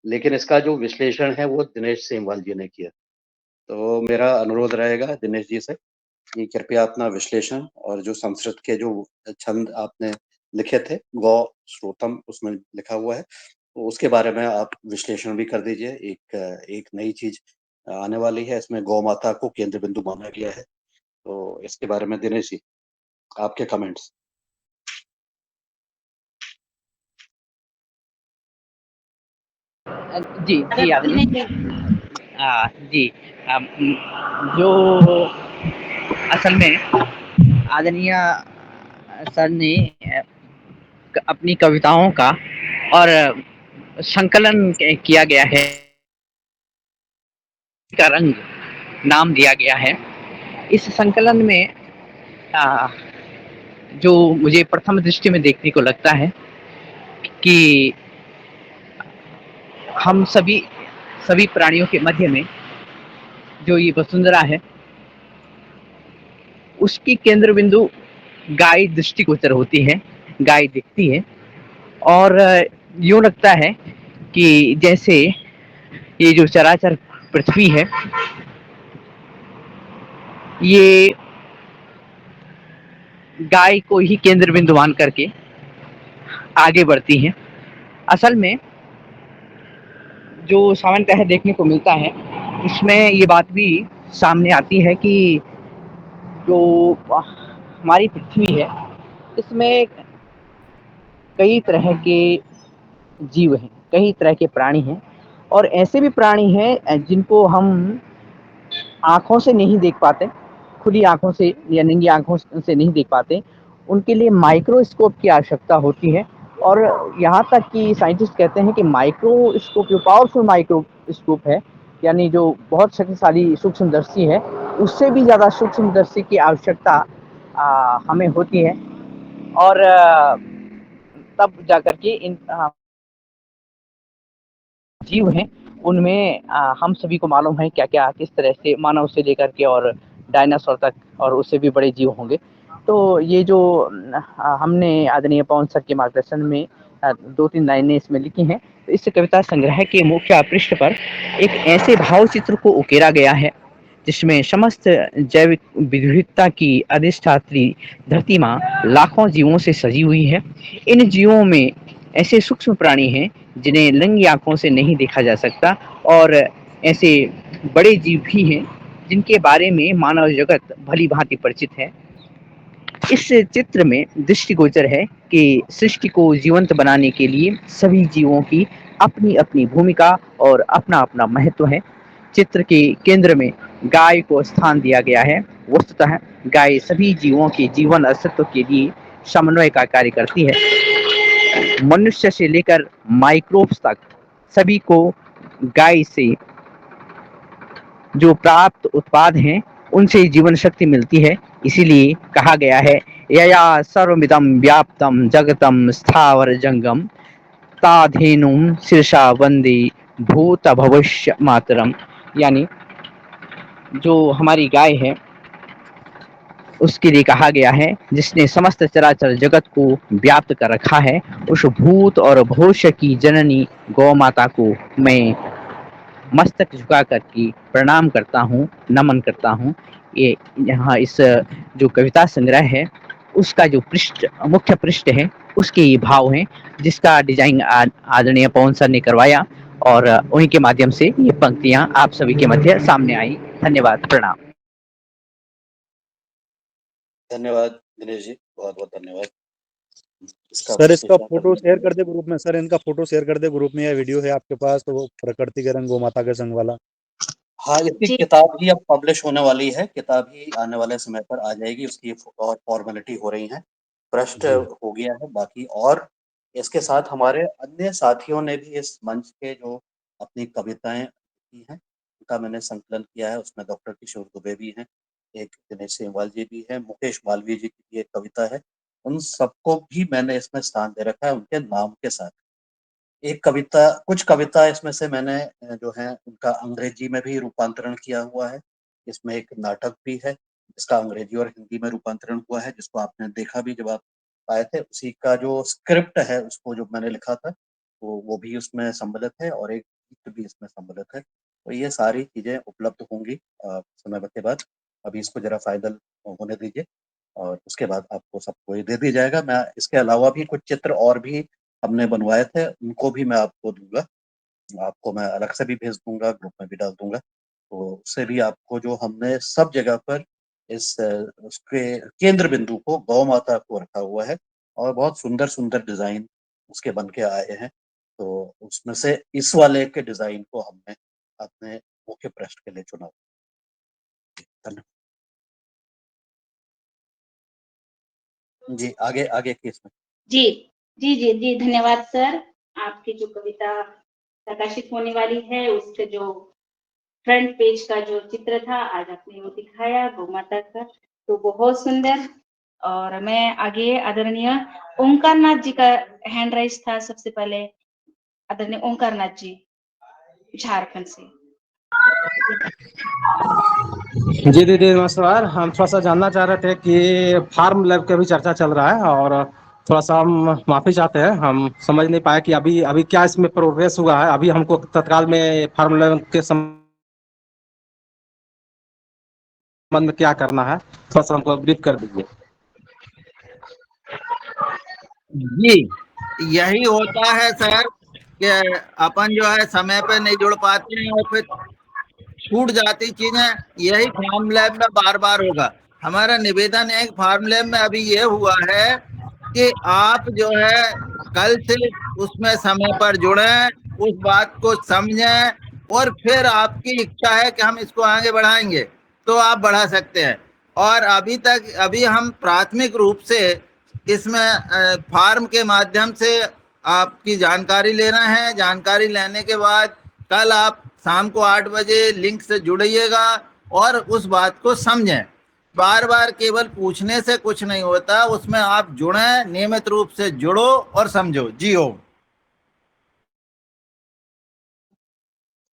लेकिन इसका जो विश्लेषण है वो दिनेश सेमवाल जी ने किया। तो मेरा अनुरोध रहेगा दिनेश जी से कि कृपया अपना विश्लेषण और जो संस्कृत के जो छंद आपने लिखे थे, गौ श्रोतम उसमें लिखा हुआ है, तो उसके बारे में आप विश्लेषण भी कर दीजिए। एक नई चीज आने वाली है, इसमें गौ माता को केंद्र बिंदु माना गया है, तो इसके बारे में दिनेश जी आपके कमेंट्स। जी जी आदरणीय जी जो असल में आदरणीय सर ने अपनी कविताओं का और संकलन किया गया है, का रंग नाम दिया गया है। इस संकलन में जो मुझे प्रथम दृष्टि में देखने को लगता है कि हम सभी प्राणियों के मध्य में जो ये वसुंधरा है, उसकी केंद्र बिंदु गाय दृष्टिगोचर होती है, गाय दिखती है और यूँ लगता है कि जैसे ये जो चराचर पृथ्वी है, ये गाय को ही केंद्र बिंदु मान करके आगे बढ़ती है। असल में जो सामान्यतः देखने को मिलता है, इसमें ये बात भी सामने आती है कि जो हमारी पृथ्वी है, इसमें कई तरह के जीव हैं, कई तरह के प्राणी हैं और ऐसे भी प्राणी हैं जिनको हम आँखों से नहीं देख पाते, खुली आँखों से या नंगी आँखों से नहीं देख पाते। उनके लिए माइक्रोस्कोप की आवश्यकता होती है और यहाँ तक कि साइंटिस्ट कहते हैं कि माइक्रोस्कोप जो पावरफुल माइक्रोस्कोप है, यानी जो बहुत शक्तिशाली सूक्ष्मदर्शी है, उससे भी ज़्यादा सूक्ष्मदर्शी की आवश्यकता हमें होती है और तब जाकर के इन जीव हैं, उनमें हम सभी को मालूम है क्या-क्या किस तरह से मानव से लेकर के और डायनासोर तक और उससे भी बड़े जीव होंगे। तो ये जो हमने आदरणीय पवन सर के मार्गदर्शन में 2-3 लाइनें इसमें लिखी हैं। तो इस कविता संग्रह के मुख्य पृष्ठ पर एक ऐसे भाव चित्र को उकेरा गया है, जिसमें समस्त जैविक विविधता की अधिष्ठात्री धरती माँ लाखों जीवों से सजी हुई है। इन जीवों में ऐसे सूक्ष्म प्राणी हैं जिन्हें नंगी आँखों से नहीं देखा जा सकता और ऐसे बड़े जीव भी हैं जिनके बारे में मानव जगत भली-भांति परिचित है। इस चित्र में दृष्टिगोचर है कि सृष्टि को जीवंत बनाने के लिए सभी जीवों की अपनी-अपनी भूमिका और अपना-अपना महत्व है। चित्र के केंद्र में गाय को स्थान दिया गया है। वस्तुतः गाय सभी जीवों के जीवन अस्तित्व के लिए समन्वय का कार्य करती है। मनुष्य से लेकर माइक्रोब्स तक सभी को गाय से जो प्राप्त उत्पाद हैं, उनसे जीवन शक्ति मिलती है। इसीलिए कहा गया है, यया सर्वमिदं व्याप्तं जगतं स्थावर जंगम ताधेनुं शीर्षा वंदे भूत भविष्य मातरम। यानी जो हमारी गाय है, उसके लिए कहा गया है, जिसने समस्त चराचर जगत को व्याप्त कर रखा है, उस भूत और भविष्य की जननी गौ माता को मैं मस्तक झुका करके प्रणाम करता हूँ, नमन करता हूँ। ये यहाँ इस जो कविता संग्रह है, उसका जो मुख्य पृष्ठ है, उसके ये भाव हैं, जिसका डिजाइन आदरणीय पवन सर ने करवाया और उन्हीं के माध्यम से ये पंक्तियां आप सभी के मध्य सामने आई। धन्यवाद, प्रणाम। धन्यवाद दिनेश जी, बहुत बहुत धन्यवाद। सर इसका फोटो शेयर कर दे ग्रुप में, सर इनका फोटो शेयर कर दे ग्रुप में, या वीडियो है आपके पास तो वो प्रकृति के रंग गौ माता के संग वाला। हाँ, इसकी किताब ही अब पब्लिश होने वाली है, किताब ही आने वाले समय पर आ जाएगी, उसकी और फॉर्मेलिटी हो रही है, पृष्ठ हो गया है बाकी। और इसके साथ हमारे अन्य साथियों ने भी इस मंच पे जो अपनी कविताएं लिखी हैं, उनका मैंने संकलन किया है। उसमें डॉक्टर किशोर दुबे भी हैं, एक दिनेश सेमवाल जी भी हैं, मुकेश मालवीय जी की भी एक कविता है। उन सबको भी मैंने इसमें स्थान दे रखा है उनके नाम के साथ। एक कविता, कुछ कविता इसमें से मैंने जो है उनका अंग्रेजी में भी रूपांतरण किया हुआ है। इसमें एक नाटक भी है जिसका अंग्रेजी और हिंदी में रूपांतरण हुआ है, जिसको आपने देखा भी जब आप आए थे। उसी का जो स्क्रिप्ट है, उसको जो मैंने लिखा था, तो वो भी उसमें सम्मिलित है और एक गीत भी इसमें सम्मिलित है। तो ये सारी चीजें उपलब्ध होंगी समय के बाद। अभी इसको जरा फाइनल होने दीजिए और उसके बाद आपको सबको ये दे दिया जाएगा। मैं इसके अलावा भी कुछ चित्र और भी हमने बनवाए थे, उनको भी मैं आपको दूंगा, आपको मैं अलग से भी भेज दूंगा, ग्रुप में भी डाल दूंगा। तो उससे भी आपको जो हमने सब जगह पर इस उसके केंद्र बिंदु को गौ माता को रखा हुआ है और बहुत सुंदर सुंदर डिजाइन उसके बन के आए हैं। तो उसमें से इस वाले के डिजाइन को हमने अपने मुख्य पृष्ठ के लिए चुना। धन्यवाद जी। आगे आगे केस में जी जी जी जी, धन्यवाद सर। आपकी जो कविता प्रकाशित होने वाली है, उसके जो फ्रंट पेज का जो चित्र था, आज आपने वो दिखाया गौ माता का, तो बहुत सुंदर। और मैं आगे आदरणीय ओंकार नाथ जी का हैंड राइज था सबसे पहले, आदरणीय ओंकार नाथ जी झारखंड से। जी दीदी नमस्कार। हम थोड़ा सा जानना चाह रहे थे कि फार्म लैब का भी चर्चा चल रहा है और थोड़ा सा हम माफी चाहते हैं, हम समझ नहीं पाए कि अभी अभी क्या इसमें प्रोग्रेस हुआ है। अभी हमको तत्काल में फार्म लैब के संबंध में क्या करना है, थोड़ा सा हमको ब्रीफ कर दीजिए। जी यही होता है सर कि अपन जो है समय पे नहीं जुड़ पाते हैं और फिर छूट जाती चीजें। यही फार्म लैब में बार बार होगा। हमारा निवेदन है फार्म लैब में अभी ये हुआ है कि आप जो है कल से उसमें समय पर जुड़ें, उस बात को समझें और फिर आपकी इच्छा है कि हम इसको आगे बढ़ाएंगे तो आप बढ़ा सकते हैं। और अभी हम प्राथमिक रूप से इसमें फार्म के माध्यम से आपकी जानकारी ले रहे हैं। जानकारी लेने के बाद कल आप शाम को 8 बजे लिंक से जुड़िएगा और उस बात को समझें। बार बार केवल पूछने से कुछ नहीं होता, उसमें आप जुड़ें, नियमित रूप से जुड़ो और समझो। जी हो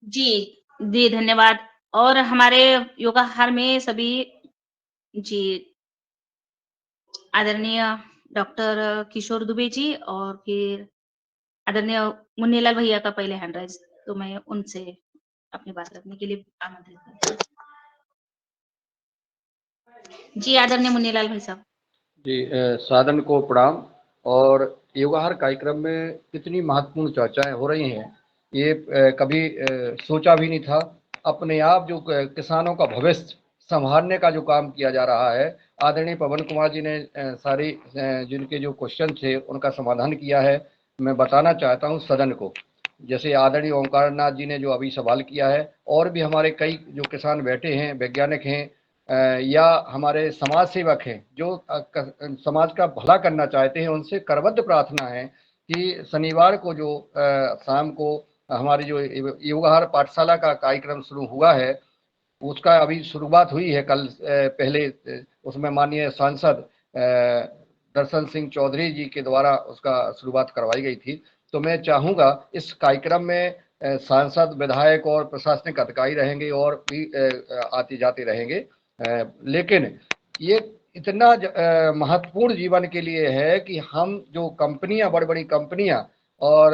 जी धन्यवाद। और हमारे योगाहार में सभी जी आदरणीय डॉक्टर किशोर दुबे जी और फिर आदरणीय मुन्नीलाल भैया का पहले हैंड राइज, तो मैं उनसे अपनी बात रखने के लिए आमंत्रित करती हूँ। जी आदरणीय मुन्नीलाल भाई साहब। जी साधन को प्रणाम। और योगाहार कार्यक्रम में कितनी महत्वपूर्ण चर्चाएं हो रही हैं ये कभी सोचा भी नहीं था। अपने आप जो किसानों का भविष्य संभालने का जो काम किया जा रहा है, आदरणीय पवन कुमार जी ने सारी जिनके जो क्वेश्चन थे उनका समाधान किया है। मैं बताना चाहता हूं सदन को, जैसे आदरणीय ओंकार नाथ जी ने जो अभी सवाल किया है, और भी हमारे कई जो किसान बैठे हैं, वैज्ञानिक हैं या हमारे समाज सेवक हैं जो समाज का भला करना चाहते हैं, उनसे करबद्ध प्रार्थना है कि शनिवार को जो शाम को हमारी जो योगाहार पाठशाला का कार्यक्रम शुरू हुआ है, उसका अभी शुरुआत हुई है कल पहले। उसमें माननीय सांसद दर्शन सिंह चौधरी जी के द्वारा उसका शुरुआत करवाई गई थी। तो मैं चाहूँगा इस कार्यक्रम में सांसद, विधायक और प्रशासनिक अधिकारी रहेंगे और भी आते जाते रहेंगे। लेकिन ये इतना महत्वपूर्ण जीवन के लिए है कि हम जो कंपनियां, बड़ी बड़ी कंपनियां और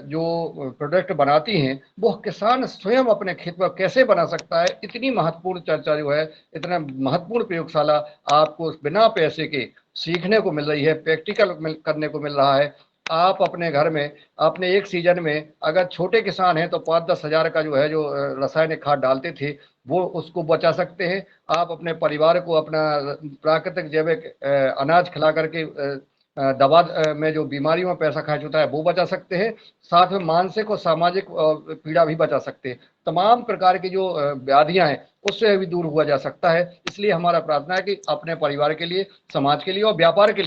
जो प्रोडक्ट बनाती हैं, वो किसान स्वयं अपने खेत पर कैसे बना सकता है। इतनी महत्वपूर्ण चर्चा जो है, इतना महत्वपूर्ण प्रयोगशाला आपको बिना पैसे के सीखने को मिल रही है, प्रैक्टिकल करने को मिल रहा है। आप अपने घर में अपने एक सीजन में अगर छोटे किसान हैं तो 5-10 हज़ार का जो है जो रासायनिक खाद डालते थे वो उसको बचा सकते हैं। आप अपने परिवार को अपना प्राकृतिक जैविक अनाज खिला करके दवा में जो बीमारियों में पैसा खर्च होता है वो बचा सकते हैं। साथ में मानसिक और सामाजिक पीड़ा भी बचा सकते हैं। तमाम प्रकार की जो व्याधियां हैं उससे भी दूर हुआ जा सकता है। इसलिए हमारा प्रार्थना है कि अपने परिवार के लिए, समाज के लिए और व्यापार के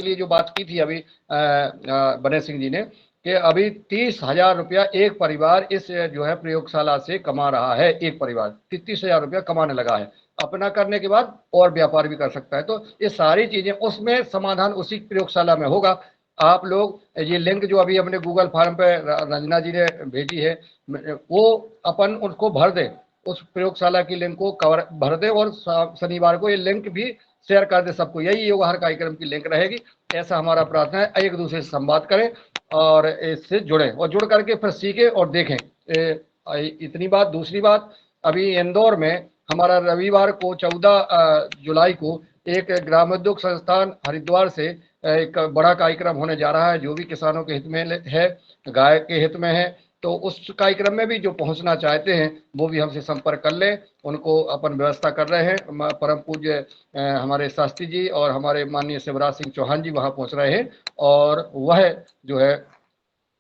लिए जो बात की थी अभी बने सिंह जी ने, कि अभी 30,000 रुपया एक परिवार इस जो है प्रयोगशाला से कमा रहा है। एक परिवार 30,000 रुपया कमाने लगा है। अपना करने के बाद और व्यापार भी कर सकता है। तो ये सारी चीजें, उसमें समाधान उसी प्रयोगशाला में होगा। आप लोग ये लिंक जो अभी हमने गूगल फॉर्म पे रंजना जी ने भेजी है, वो अपन उसको भर दें, उस प्रयोगशाला की लिंक को भर दें और शनिवार को ये लिंक भी शेयर कर दे सबको। यही योगाहार कार्यक्रम की लिंक रहेगी। ऐसा हमारा प्रार्थना है। एक दूसरे से संवाद करें और इससे जुड़ें और जुड़ करके फिर सीखें और देखें। इतनी बात। दूसरी बात, अभी इंदौर में हमारा रविवार को 14 जुलाई को एक ग्रामोद्योग संस्थान हरिद्वार से एक बड़ा कार्यक्रम होने जा रहा है, जो भी किसानों के हित में है, गाय के हित में है। तो उस कार्यक्रम में भी जो पहुंचना चाहते हैं वो भी हमसे संपर्क कर लें। उनको अपन व्यवस्था कर रहे हैं। परम पूज्य हमारे शास्त्री जी और हमारे माननीय शिवराज सिंह चौहान जी वहां पहुंच रहे हैं, और वह जो है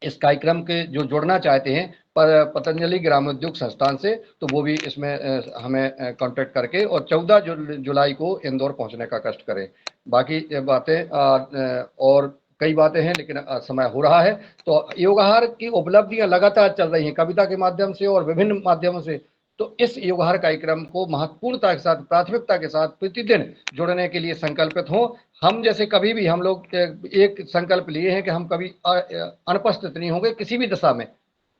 इस कार्यक्रम के जो जुड़ना चाहते हैं पर पतंजलि ग्रामोद्योग संस्थान से, तो वो भी इसमें हमें कांटेक्ट करके और 14 जुलाई को इंदौर पहुंचने का कष्ट करें। बाकी बातें और कई बातें हैं, लेकिन समय हो रहा है। तो योगाहार की उपलब्धियां लगातार चल रही हैं, कविता के माध्यम से और विभिन्न माध्यमों से। तो इस योगहार कार्यक्रम को महत्वपूर्णता के साथ, प्राथमिकता के साथ प्रतिदिन जुड़ने के लिए संकल्पित हों। हम जैसे कभी भी हम लोग एक संकल्प लिए हैं कि हम कभी अनुपस्थित नहीं होंगे किसी भी दशा में।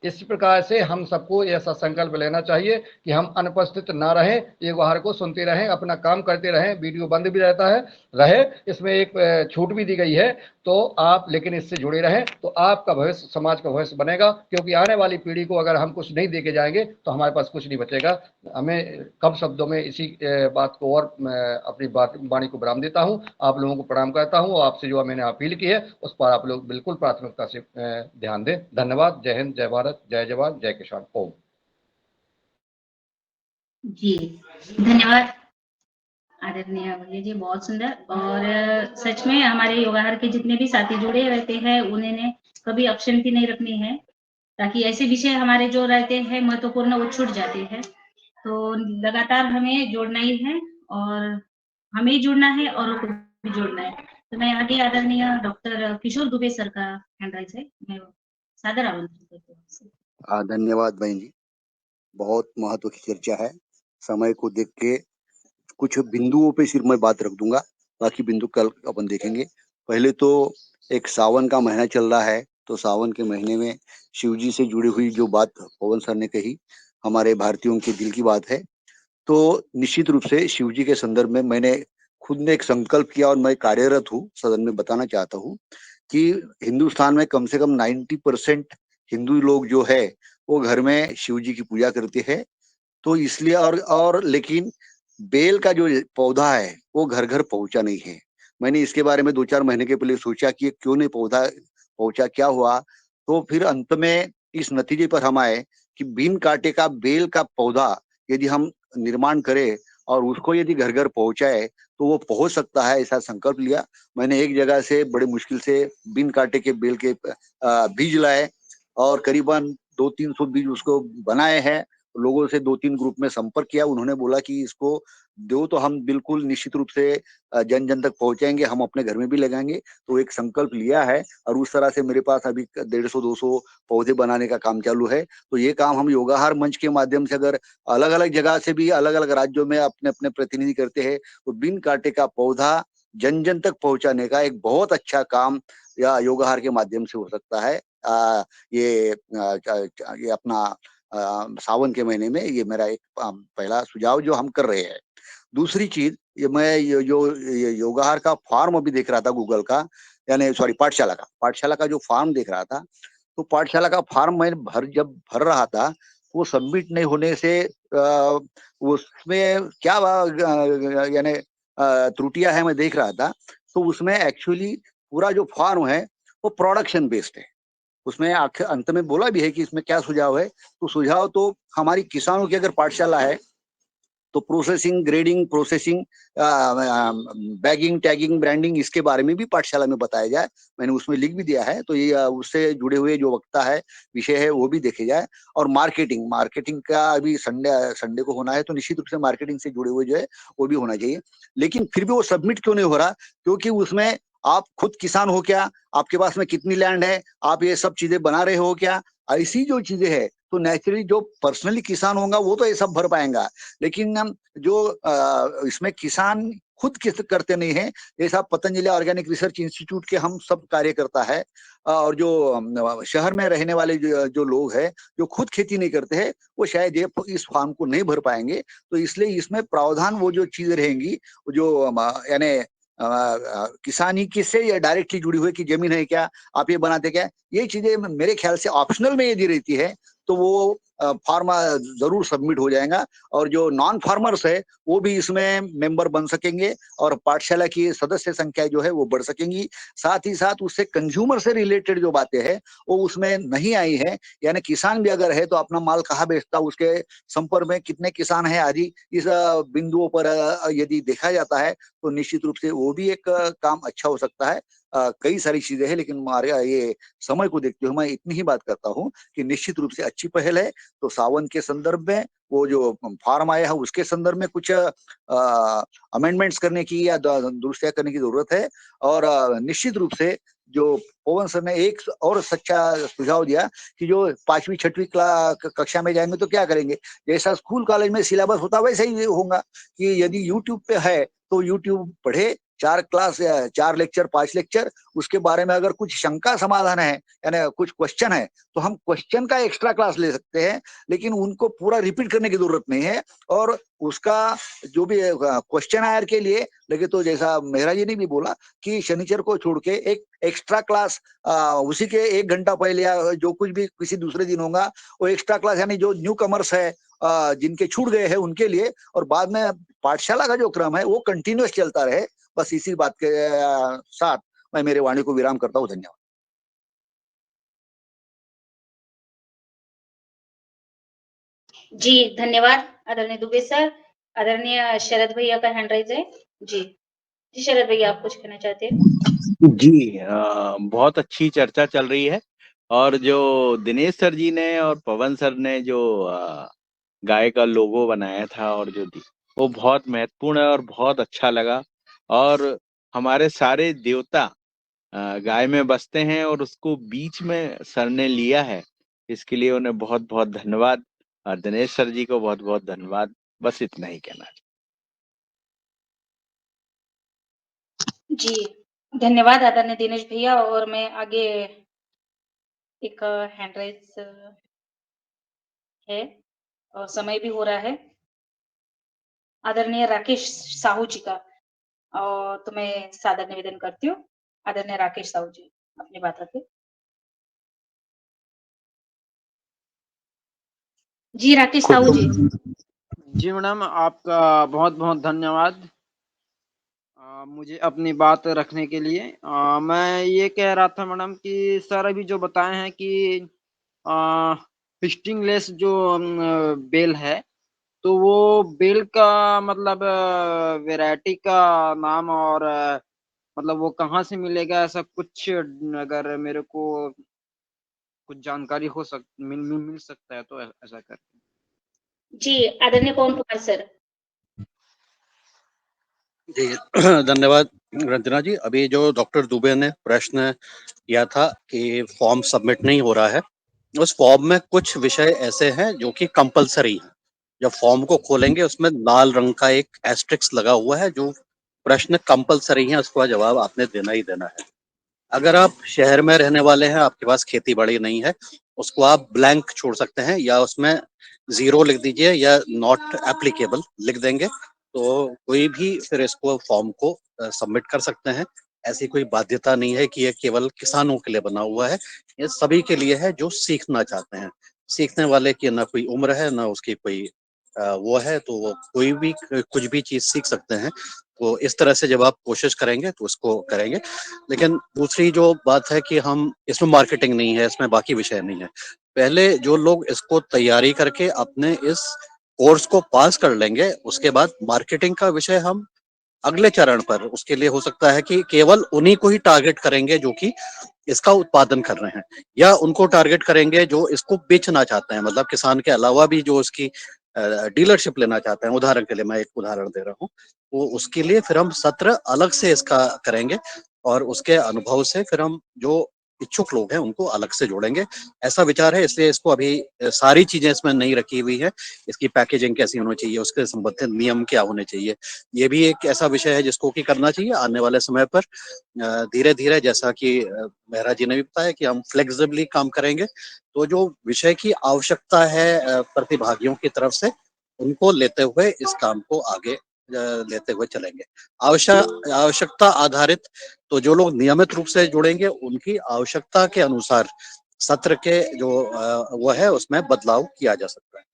इस प्रकार से हम सबको ऐसा संकल्प लेना चाहिए कि हम अनुपस्थित ना रहें, योगहार को सुनते रहें, अपना काम करते रहें। वीडियो बंद भी रहता है रहे, इसमें एक छूट भी दी गई है, तो आप लेकिन इससे जुड़े रहें, तो आपका भविष्य, समाज का भविष्य बनेगा। क्योंकि आने वाली पीढ़ी को अगर हम कुछ नहीं दे के जाएंगे तो हमारे पास कुछ नहीं बचेगा। हमें कम शब्दों में इसी बात को और अपनी वाणी को विराम देता हूँ। आप लोगों को प्रणाम करता हूँ और आपसे जो मैंने अपील की है उस पर आप लोग बिल्कुल प्राथमिकता से ध्यान दें। धन्यवाद। जय हिंद, जय भारत, जय जवान, जय किसान। ओम। जी धन्यवाद आदरणीय भैया जी, बहुत सुंदर। और सच में हमारे योगाहार के जितने भी साथी जुड़े रहते हैं उन्होंने कभी अक्षांति नहीं रखनी है, ताकि ऐसे विषय हमारे जो रहते हैं महत्वपूर्ण वो छूट जाते हैं। तो लगातार हमें जोड़ना ही है और हमें ही जुड़ना है और को भी जोड़ना है। तो मैं आगे आदरणीय डॉक्टर किशोर दुबे सर का हैंड राइज है, मैं सादर आमंत्रित करती हूँ। धन्यवाद बहन जी, बहुत महत्व की चर्चा है। समय को देख के कुछ बिंदुओं पे सिर्फ मैं बात रख दूंगा, बाकी बिंदु कल अपन देखेंगे। पहले तो एक सावन का महीना चल रहा है, तो सावन के महीने में शिव जी से जुड़ी हुई जो बात पवन सर ने कही, हमारे भारतीयों के दिल की बात है। तो निश्चित रूप से शिव जी के संदर्भ में मैंने खुद ने एक संकल्प किया और मैं कार्यरत हूँ। सदन में बताना चाहता हूँ कि हिंदुस्तान में कम से कम 90% हिंदू लोग जो है वो घर में शिव जी की पूजा करते हैं। तो इसलिए और लेकिन बेल का जो पौधा है वो घर घर पहुंचा नहीं है। मैंने इसके बारे में 2-4 महीने के पहले सोचा कि क्यों नहीं पौधा पहुंचा, क्या हुआ। तो फिर अंत में इस नतीजे पर हम आए कि बिन कांटे का बेल का पौधा यदि हम निर्माण करें और उसको यदि घर घर पहुंचाए तो वो पहुंच सकता है, ऐसा संकल्प लिया। मैंने एक जगह से बड़े मुश्किल से बिन कांटे के बेल के बीज लाए और करीबन 200-300 बीज उसको बनाए हैं। लोगों से 2-3 ग्रुप में संपर्क किया, उन्होंने बोला कि इसको दो तो हम बिल्कुल निश्चित रूप से जन जन तक पहुंचाएंगे, हम अपने घर में भी लगाएंगे। तो एक संकल्प लिया है और उस तरह से मेरे पास अभी 150-200 पौधे बनाने का काम चालू है। तो ये काम हम योगाहार मंच के माध्यम से अगर अलग अलग जगह से भी अलग अलग राज्यों में अपने अपने प्रतिनिधि करते हैं तो बिन कांटे का पौधा जन जन तक पहुंचाने का एक बहुत अच्छा काम या योगाहार के माध्यम से हो सकता है। ये अपना सावन के महीने में ये मेरा एक पहला सुझाव जो हम कर रहे हैं। दूसरी चीज, मैं योगाहार का फॉर्म अभी देख रहा था गूगल का, यानी सॉरी पाठशाला का जो फॉर्म देख रहा था, तो पाठशाला का फॉर्म मैं जब भर रहा था वो सबमिट नहीं होने से उसमें क्या यानी त्रुटियां है मैं देख रहा था। तो उसमें एक्चुअली पूरा जो फॉर्म है वो प्रोडक्शन बेस्ड है। उसमें आखिर अंत में बोला भी है कि इसमें क्या सुझाव है। तो सुझाव तो हमारी किसानों की अगर पाठशाला है तो processing, grading, processing, bagging, tagging, branding, इसके बारे में भी पाठशाला में बताया जाए। मैंने उसमें लिख भी दिया है। तो ये उससे जुड़े हुए जो वक्ता है, विषय है, वो भी देखे जाए। और मार्केटिंग का अभी संडे को होना है, तो निश्चित रूप से मार्केटिंग से जुड़े हुए जो है वो भी होना चाहिए। लेकिन फिर भी वो सबमिट क्यों नहीं हो रहा? क्योंकि उसमें आप खुद किसान हो क्या, आपके पास में कितनी लैंड है, आप ये सब चीजें बना रहे हो क्या, ऐसी जो चीजें है तो नेचुरली जो पर्सनली किसान होगा वो तो ये सब भर पाएगा। लेकिन जो इसमें किसान खुद किस करते नहीं है, ये सब पतंजलि ऑर्गेनिक रिसर्च इंस्टीट्यूट के हम सब कार्य करता है। और जो शहर में रहने वाले जो लोग हैं जो खुद खेती नहीं करते हैं वो शायद ये इस फॉर्म को नहीं भर पाएंगे। तो इसलिए इसमें प्रावधान वो जो चीजें रहेंगी जो यानी किसानी किससे ये डायरेक्टली जुड़ी हुई कि जमीन है क्या, आप ये बनाते क्या, ये चीजें मेरे ख्याल से ऑप्शनल में यदि रहती है तो वो फार्मा जरूर सबमिट हो जाएगा। और जो नॉन फार्मर्स है वो भी इसमें मेंबर बन सकेंगे और पाठशाला की सदस्य संख्या जो है वो बढ़ सकेंगी। साथ ही साथ उससे कंज्यूमर से रिलेटेड जो बातें हैं वो उसमें नहीं आई है। यानी किसान भी अगर है तो अपना माल कहाँ बेचता, उसके संपर्क में कितने किसान हैं आदि, इस बिंदुओं पर यदि देखा जाता है तो निश्चित रूप से वो भी एक काम अच्छा हो सकता है। कई सारी चीजें हैं लेकिन हमारे ये समय को देखते हुए मैं इतनी ही बात करता हूँ कि निश्चित रूप से अच्छी पहल है। तो सावन के संदर्भ में वो जो फॉर्म आया है उसके संदर्भ में कुछ अमेंडमेंट्स करने की या दुरुस्तियां करने की जरूरत है। और निश्चित रूप से जो पवन सर ने एक और सच्चा सुझाव दिया कि जो 5वीं 6वीं कक्षा में जाएंगे तो क्या करेंगे, जैसा स्कूल कॉलेज में सिलेबस होता वैसा ही होगा कि यदि यूट्यूब पे है तो यूट्यूब पढ़े, 4 क्लास या 4 लेक्चर 5 लेक्चर, उसके बारे में अगर कुछ शंका समाधान है यानी कुछ क्वेश्चन है तो हम क्वेश्चन का एक्स्ट्रा क्लास ले सकते हैं, लेकिन उनको पूरा रिपीट करने की जरूरत नहीं है। और उसका जो भी क्वेश्चन आयर के लिए लगे तो जैसा मेहरा जी ने भी बोला कि शनिचर को छोड़ के एक एक्स्ट्रा क्लास उसी के 1 घंटा पहले या जो कुछ भी किसी दूसरे दिन होगा वो एक्स्ट्रा क्लास, यानी जो न्यू कमर्स है जिनके छूट गए हैं उनके लिए, और बाद में पाठशाला का जो क्रम है वो कंटिन्यूअस चलता रहे। बस इसी बात के साथ मैं मेरे वाणी को विराम करता हूँ। धन्यवाद। जी धन्यवाद आदरणीय दुबे सर। आदरणीय शरद भैया का हैंड राइज है। जी शरद भैया, आप कुछ कहना चाहते हैं? जी बहुत अच्छी चर्चा चल रही है, और जो दिनेश सर जी ने और पवन सर ने जो गाय का लोगो बनाया था और जो वो बहुत महत्वपूर्ण है और बहुत अच्छा लगा। और हमारे सारे देवता गाय में बसते हैं और उसको बीच में सर ने लिया है, इसके लिए उन्हें बहुत बहुत धन्यवाद। और दिनेश सर जी को बहुत बहुत धन्यवाद। बस इतना ही कहना है। जी धन्यवाद आदरणीय दिनेश भैया। और मैं आगे एक हैंड राइज है और समय भी हो रहा है आदरणीय राकेश साहू जी का, और तो मैं सादर निवेदन करती हूँ। आदरणीय राकेश साहू जी, अपनी बात रखें। जी राकेश साहू जी। जी मैडम, आपका बहुत बहुत धन्यवाद मुझे अपनी बात रखने के लिए। मैं ये कह रहा था मैडम कि सर अभी जो बताए हैं कि फिस्टिंग लेस जो बेल है, तो वो बेल का मतलब वैरायटी का नाम और मतलब वो कहाँ से मिलेगा, ऐसा कुछ अगर मेरे को कुछ जानकारी हो मिल सकता है तो ऐसा कर। जी आदरणीय पवन कुमार सर। जी धन्यवाद रंजना जी। अभी जो डॉक्टर दुबे ने प्रश्न किया था कि फॉर्म सबमिट नहीं हो रहा है, उस फॉर्म में कुछ विषय ऐसे हैं जो कि कंपलसरी हैं। जब फॉर्म को खोलेंगे उसमें लाल रंग का एक एस्ट्रिक्स लगा हुआ है, जो प्रश्न कंपलसरी है उसका जवाब आपने देना ही देना है। अगर आप शहर में रहने वाले हैं, आपके पास खेती बाड़ी नहीं है, उसको आप ब्लैंक छोड़ सकते हैं या उसमें 0 लिख दीजिए या नॉट एप्लीकेबल लिख देंगे, तो कोई भी फिर इसको फॉर्म को सबमिट कर सकते हैं। ऐसी कोई बाध्यता नहीं है कि ये केवल किसानों के लिए बना हुआ है, ये सभी के लिए है जो सीखना चाहते हैं। सीखने वाले की ना कोई उम्र है ना उसकी कोई वो है, तो वो कोई भी कुछ भी चीज सीख सकते हैं। तो इस तरह से जब आप कोशिश करेंगे तो उसको करेंगे। लेकिन दूसरी जो बात है कि हम इसमें मार्केटिंग नहीं है, इसमें बाकी विषय नहीं है। पहले जो लोग इसको तैयारी करके अपने इस कोर्स को पास कर लेंगे, उसके बाद मार्केटिंग का विषय हम अगले चरण पर, उसके लिए हो सकता है कि केवल उन्हीं को ही टारगेट करेंगे जो कि इसका उत्पादन कर रहे हैं, या उनको टारगेट करेंगे जो इसको बेचना चाहते हैं, मतलब किसान के अलावा भी जो इसकी डीलरशिप लेना चाहते हैं। उदाहरण के लिए मैं एक उदाहरण दे रहा हूँ, तो उसके लिए फिर हम सत्र अलग से इसका करेंगे और उसके अनुभव से फिर हम जो इच्छुक लोग हैं उनको अलग से जोड़ेंगे। ऐसा विचार है, इसलिए इसको अभी सारी चीजें इसमें नहीं रखी हुई है। इसकी पैकेजिंग कैसी होनी चाहिए, उसके संबंधित नियम क्या होने चाहिए, ये भी एक ऐसा विषय है जिसको कि करना चाहिए आने वाले समय पर। धीरे धीरे, जैसा कि मेहरा जी ने भी बताया कि हम फ्लेक्सिबली काम करेंगे, तो जो विषय की आवश्यकता है प्रतिभागियों की तरफ से, उनको लेते हुए इस काम को आगे लेते हुए चलेंगे। आवश्यकता आधारित, तो जो लोग नियमित रूप से जुड़ेंगे उनकी आवश्यकता के अनुसार सत्र के जो वो है उसमें बदलाव किया जा सकता है।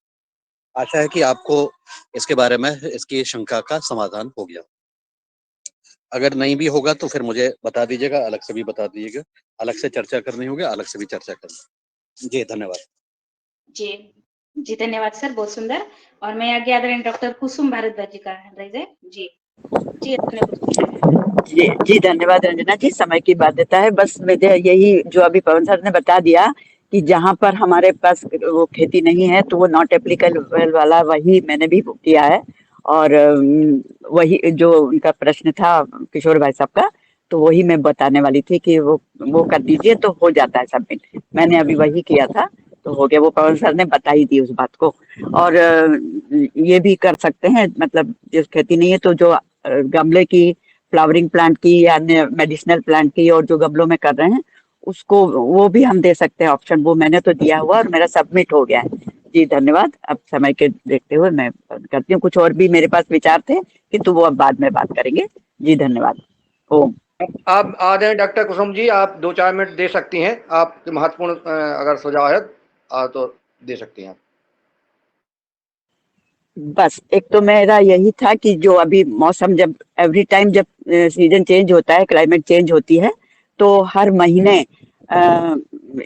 आशा है कि आपको इसके बारे में इसकी शंका का समाधान हो गया। अगर नहीं भी होगा तो फिर मुझे बता दीजिएगा, अलग से भी बता दीजिएगा। अलग से चर्चा करनी होगी, अलग से भी चर्चा करनी। जी धन्यवाद। जी धन्यवाद सर, बहुत सुंदर। और मैं आगे आदरणीय डॉक्टर कुसुम भारद्वाज जी का हैंड राइज है। जी धन्यवाद रंजना जी। समय की बाध्यता है, बस मुझे यही जो अभी पवन सर ने बता दिया कि जहाँ पर हमारे पास वो खेती नहीं है तो वो नॉट एप्लीकेबल वाला वही मैंने भी किया है। और वही जो उनका प्रश्न था किशोर भाई साहब का, तो वही मैं बताने वाली थी कि वो कर दीजिए तो हो जाता है सबमिट। मैंने अभी वही किया था तो हो गया, वो पवन सर ने बता ही दी उस बात को। और ये भी कर सकते हैं, मतलब जिस खेती नहीं है तो जो गमले की फ्लावरिंग प्लांट की या मेडिसिनल प्लांट की और जो गमलों में कर रहे हैं उसको वो भी हम दे सकते हैं ऑप्शन। वो मैंने तो दिया हुआ और मेरा सबमिट हो गया है। जी धन्यवाद। अब समय के देखते हुए मैं बंद करती हूँ। कुछ और भी मेरे पास विचार थे किंतु वो अब बाद में बात करेंगे। जी धन्यवाद। ओम। आप आ जाए डॉक्टर कुसुम जी, आप 2-4 मिनट दे सकती हैं। आप महत्वपूर्ण अगर सुझाव है तो दे सकती हैं आप। बस एक तो मेरा यही था कि जो अभी मौसम जब एवरी टाइम जब सीजन चेंज होता है, क्लाइमेट चेंज होती है, तो हर महीने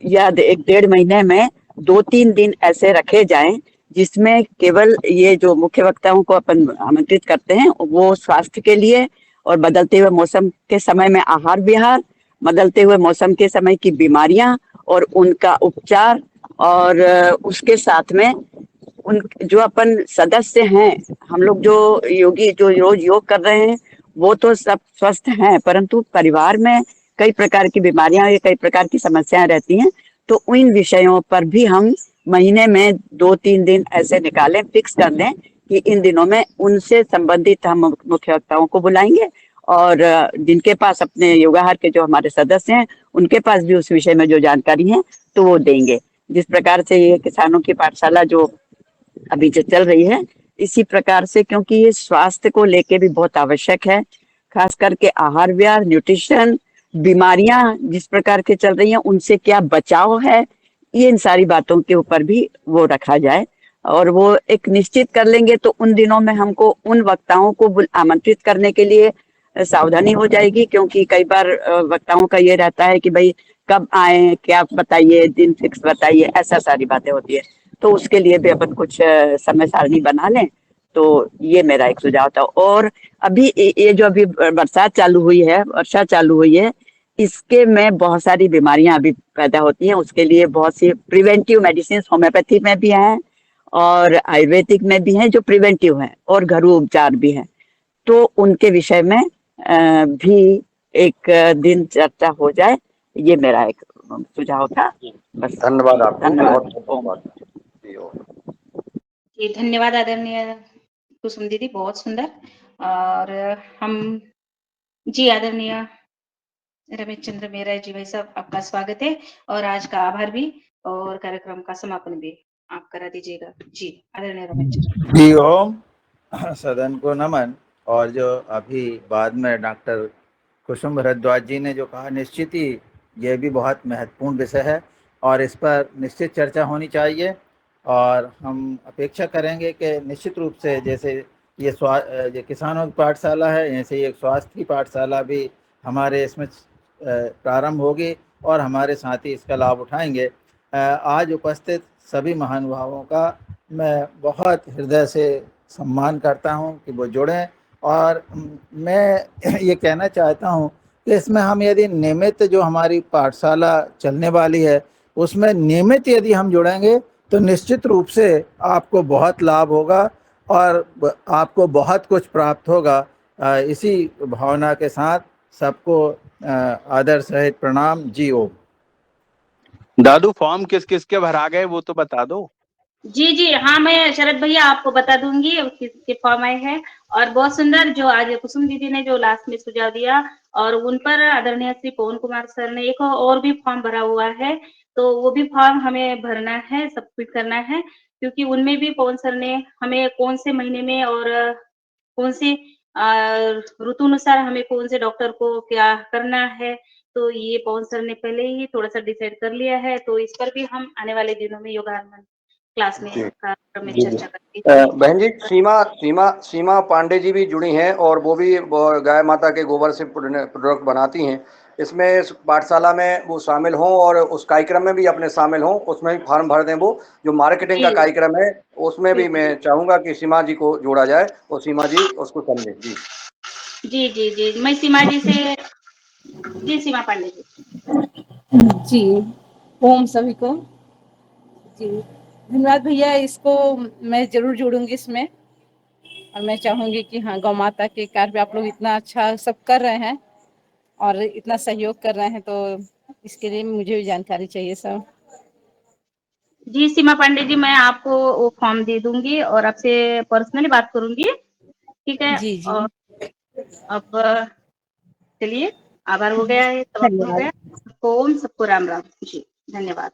या 1-1.5 महीने में 2-3 दिन ऐसे रखे जाएं जिसमें केवल ये जो मुख्य वक्ताओं को अपन आमंत्रित करते हैं वो स्वास्थ्य के लिए और बदलते हुए मौसम के समय में आहार विहार, बदलते हुए मौसम के समय की बीमारियां और उनका उपचार, और उसके साथ में उन जो अपन सदस्य हैं, हम लोग जो योगी जो रोज योग कर रहे हैं वो तो सब स्वस्थ हैं, परंतु परिवार में कई प्रकार की बीमारियां या कई प्रकार की समस्याएं रहती हैं। तो उन विषयों पर भी हम महीने में 2-3 दिन ऐसे निकालें, फिक्स कर दें कि इन दिनों में उनसे संबंधित हम मुख्य वक्ताओं को बुलाएंगे और जिनके पास अपने योगाहार के जो हमारे सदस्य हैं उनके पास भी उस विषय में जो जानकारी है तो वो देंगे। जिस प्रकार से ये किसानों की पाठशाला जो अभी जो चल रही है इसी प्रकार से, क्योंकि ये स्वास्थ्य को लेके भी बहुत आवश्यक है, खास करके आहार विहार, न्यूट्रिशन, बीमारियां जिस प्रकार के चल रही हैं उनसे क्या बचाव है, ये इन सारी बातों के ऊपर भी वो रखा जाए। और वो एक निश्चित कर लेंगे तो उन दिनों में हमको उन वक्ताओं को आमंत्रित करने के लिए सावधानी हो जाएगी, क्योंकि कई बार वक्ताओं का ये रहता है कि भाई कब आए, क्या बताइए, दिन फिक्स बताइए, ऐसा सारी बातें होती है। तो उसके लिए भी अपन कुछ समय सारणी बना लें। तो ये मेरा एक सुझाव था। और अभी ये जो अभी बरसात चालू हुई है, वर्षा चालू हुई है, इसके में बहुत सारी बीमारियां अभी पैदा होती हैं। उसके लिए बहुत सी प्रिवेंटिव मेडिसिन होम्योपैथी में भी हैं और आयुर्वेदिक में भी हैं जो प्रिवेंटिव हैं, और घरेलू उपचार भी हैं। तो उनके विषय में भी एक दिन चर्चा हो जाए, ये मेरा एक सुझाव था। बस धन्यवाद आपको। धन्यवाद। जी धन्यवाद आदरणीय कुसुम दीदी, बहुत सुंदर। और हम जी आदरणीय रमेश चंद्र मेहरा जी भाई साहब, आपका स्वागत है और आज का आभार भी और कार्यक्रम का समापन भी आप करा दीजिएगा। जी आदरणीय रमेश चंद्र जी ओम। सदन को नमन। और जो अभी बाद में डॉक्टर कुसुम भारद्वाज जी ने जो कहा, निश्चित ही ये भी बहुत महत्वपूर्ण विषय है और इस पर निश्चित चर्चा होनी चाहिए। और हम अपेक्षा करेंगे कि निश्चित रूप से जैसे ये किसानों की पाठशाला है, ऐसे एक स्वास्थ्य की पाठशाला भी हमारे इसमें प्रारंभ होगी और हमारे साथी इसका लाभ उठाएंगे। आज उपस्थित सभी महानुभावों का मैं बहुत हृदय से सम्मान करता हूं कि वो जुड़ें। और मैं ये कहना चाहता हूं कि इसमें हम यदि नियमित जो हमारी पाठशाला चलने वाली है उसमें नियमित यदि हम जुड़ेंगे तो निश्चित रूप से आपको बहुत लाभ होगा और आपको बहुत कुछ प्राप्त होगा। इसी भावना के साथ सबको आदर सहित प्रणाम। जी ओम। दादू फॉर्म किस किस के भरा गए वो तो बता दो। जी जी हाँ, मैं शरद भैया आपको बता दूंगी किसके फॉर्म आए हैं। और बहुत सुंदर जो आज कुसुम दीदी ने जो लास्ट में सुझाव दिया, और उन पर आदरणीय श्री पवन कुमार सर ने एक और भी फॉर्म भरा हुआ है, तो वो भी फॉर्म हमें भरना है, सबमिट करना है, क्योंकि उनमें भी पवन सर ने हमें कौन से महीने में और कौन से ऋतु अनुसार हमें कौन से डॉक्टर को क्या करना है, तो ये पवन सर ने पहले ही थोड़ा सा डिसाइड कर लिया है। तो इस पर भी हम आने वाले दिनों में योगा क्लास में कार्यक्रम में चर्चा करेंगे। बहन जी, सीमा पांडे जी भी जुड़ी हैं और वो भी गाय माता के गोबर से प्रोडक्ट बनाती हैं। इसमें इस पाठशाला में वो शामिल हों और उस कार्यक्रम में भी अपने शामिल हों, उसमें भी फॉर्म भर दें। वो जो मार्केटिंग का कार्यक्रम है उसमें भी मैं चाहूँगा कि सीमा जी को जोड़ा जाए और सीमा जी उसको समझें। जी जी जी जी, मैं सीमा जी से, जी सीमा पांडे जी। जी ओम सभी को। जी धन्यवाद भैया, इसको मैं जरूर जोड़ूंगी इसमें। और मैं चाहूंगी कि हाँ, गौ माता के कार्य पे आप लोग इतना अच्छा सब कर रहे हैं और इतना सहयोग कर रहे हैं, तो इसके लिए मुझे भी जानकारी चाहिए सब। जी सीमा पांडे जी, मैं आपको वो फॉर्म दे दूंगी और आपसे पर्सनली बात करूंगी, ठीक है। जी जी और अब चलिए, आभार हो गया है, समाप्त हो धन्यवाद। गया। सबको ओम, सबको राम राम जी, धन्यवाद।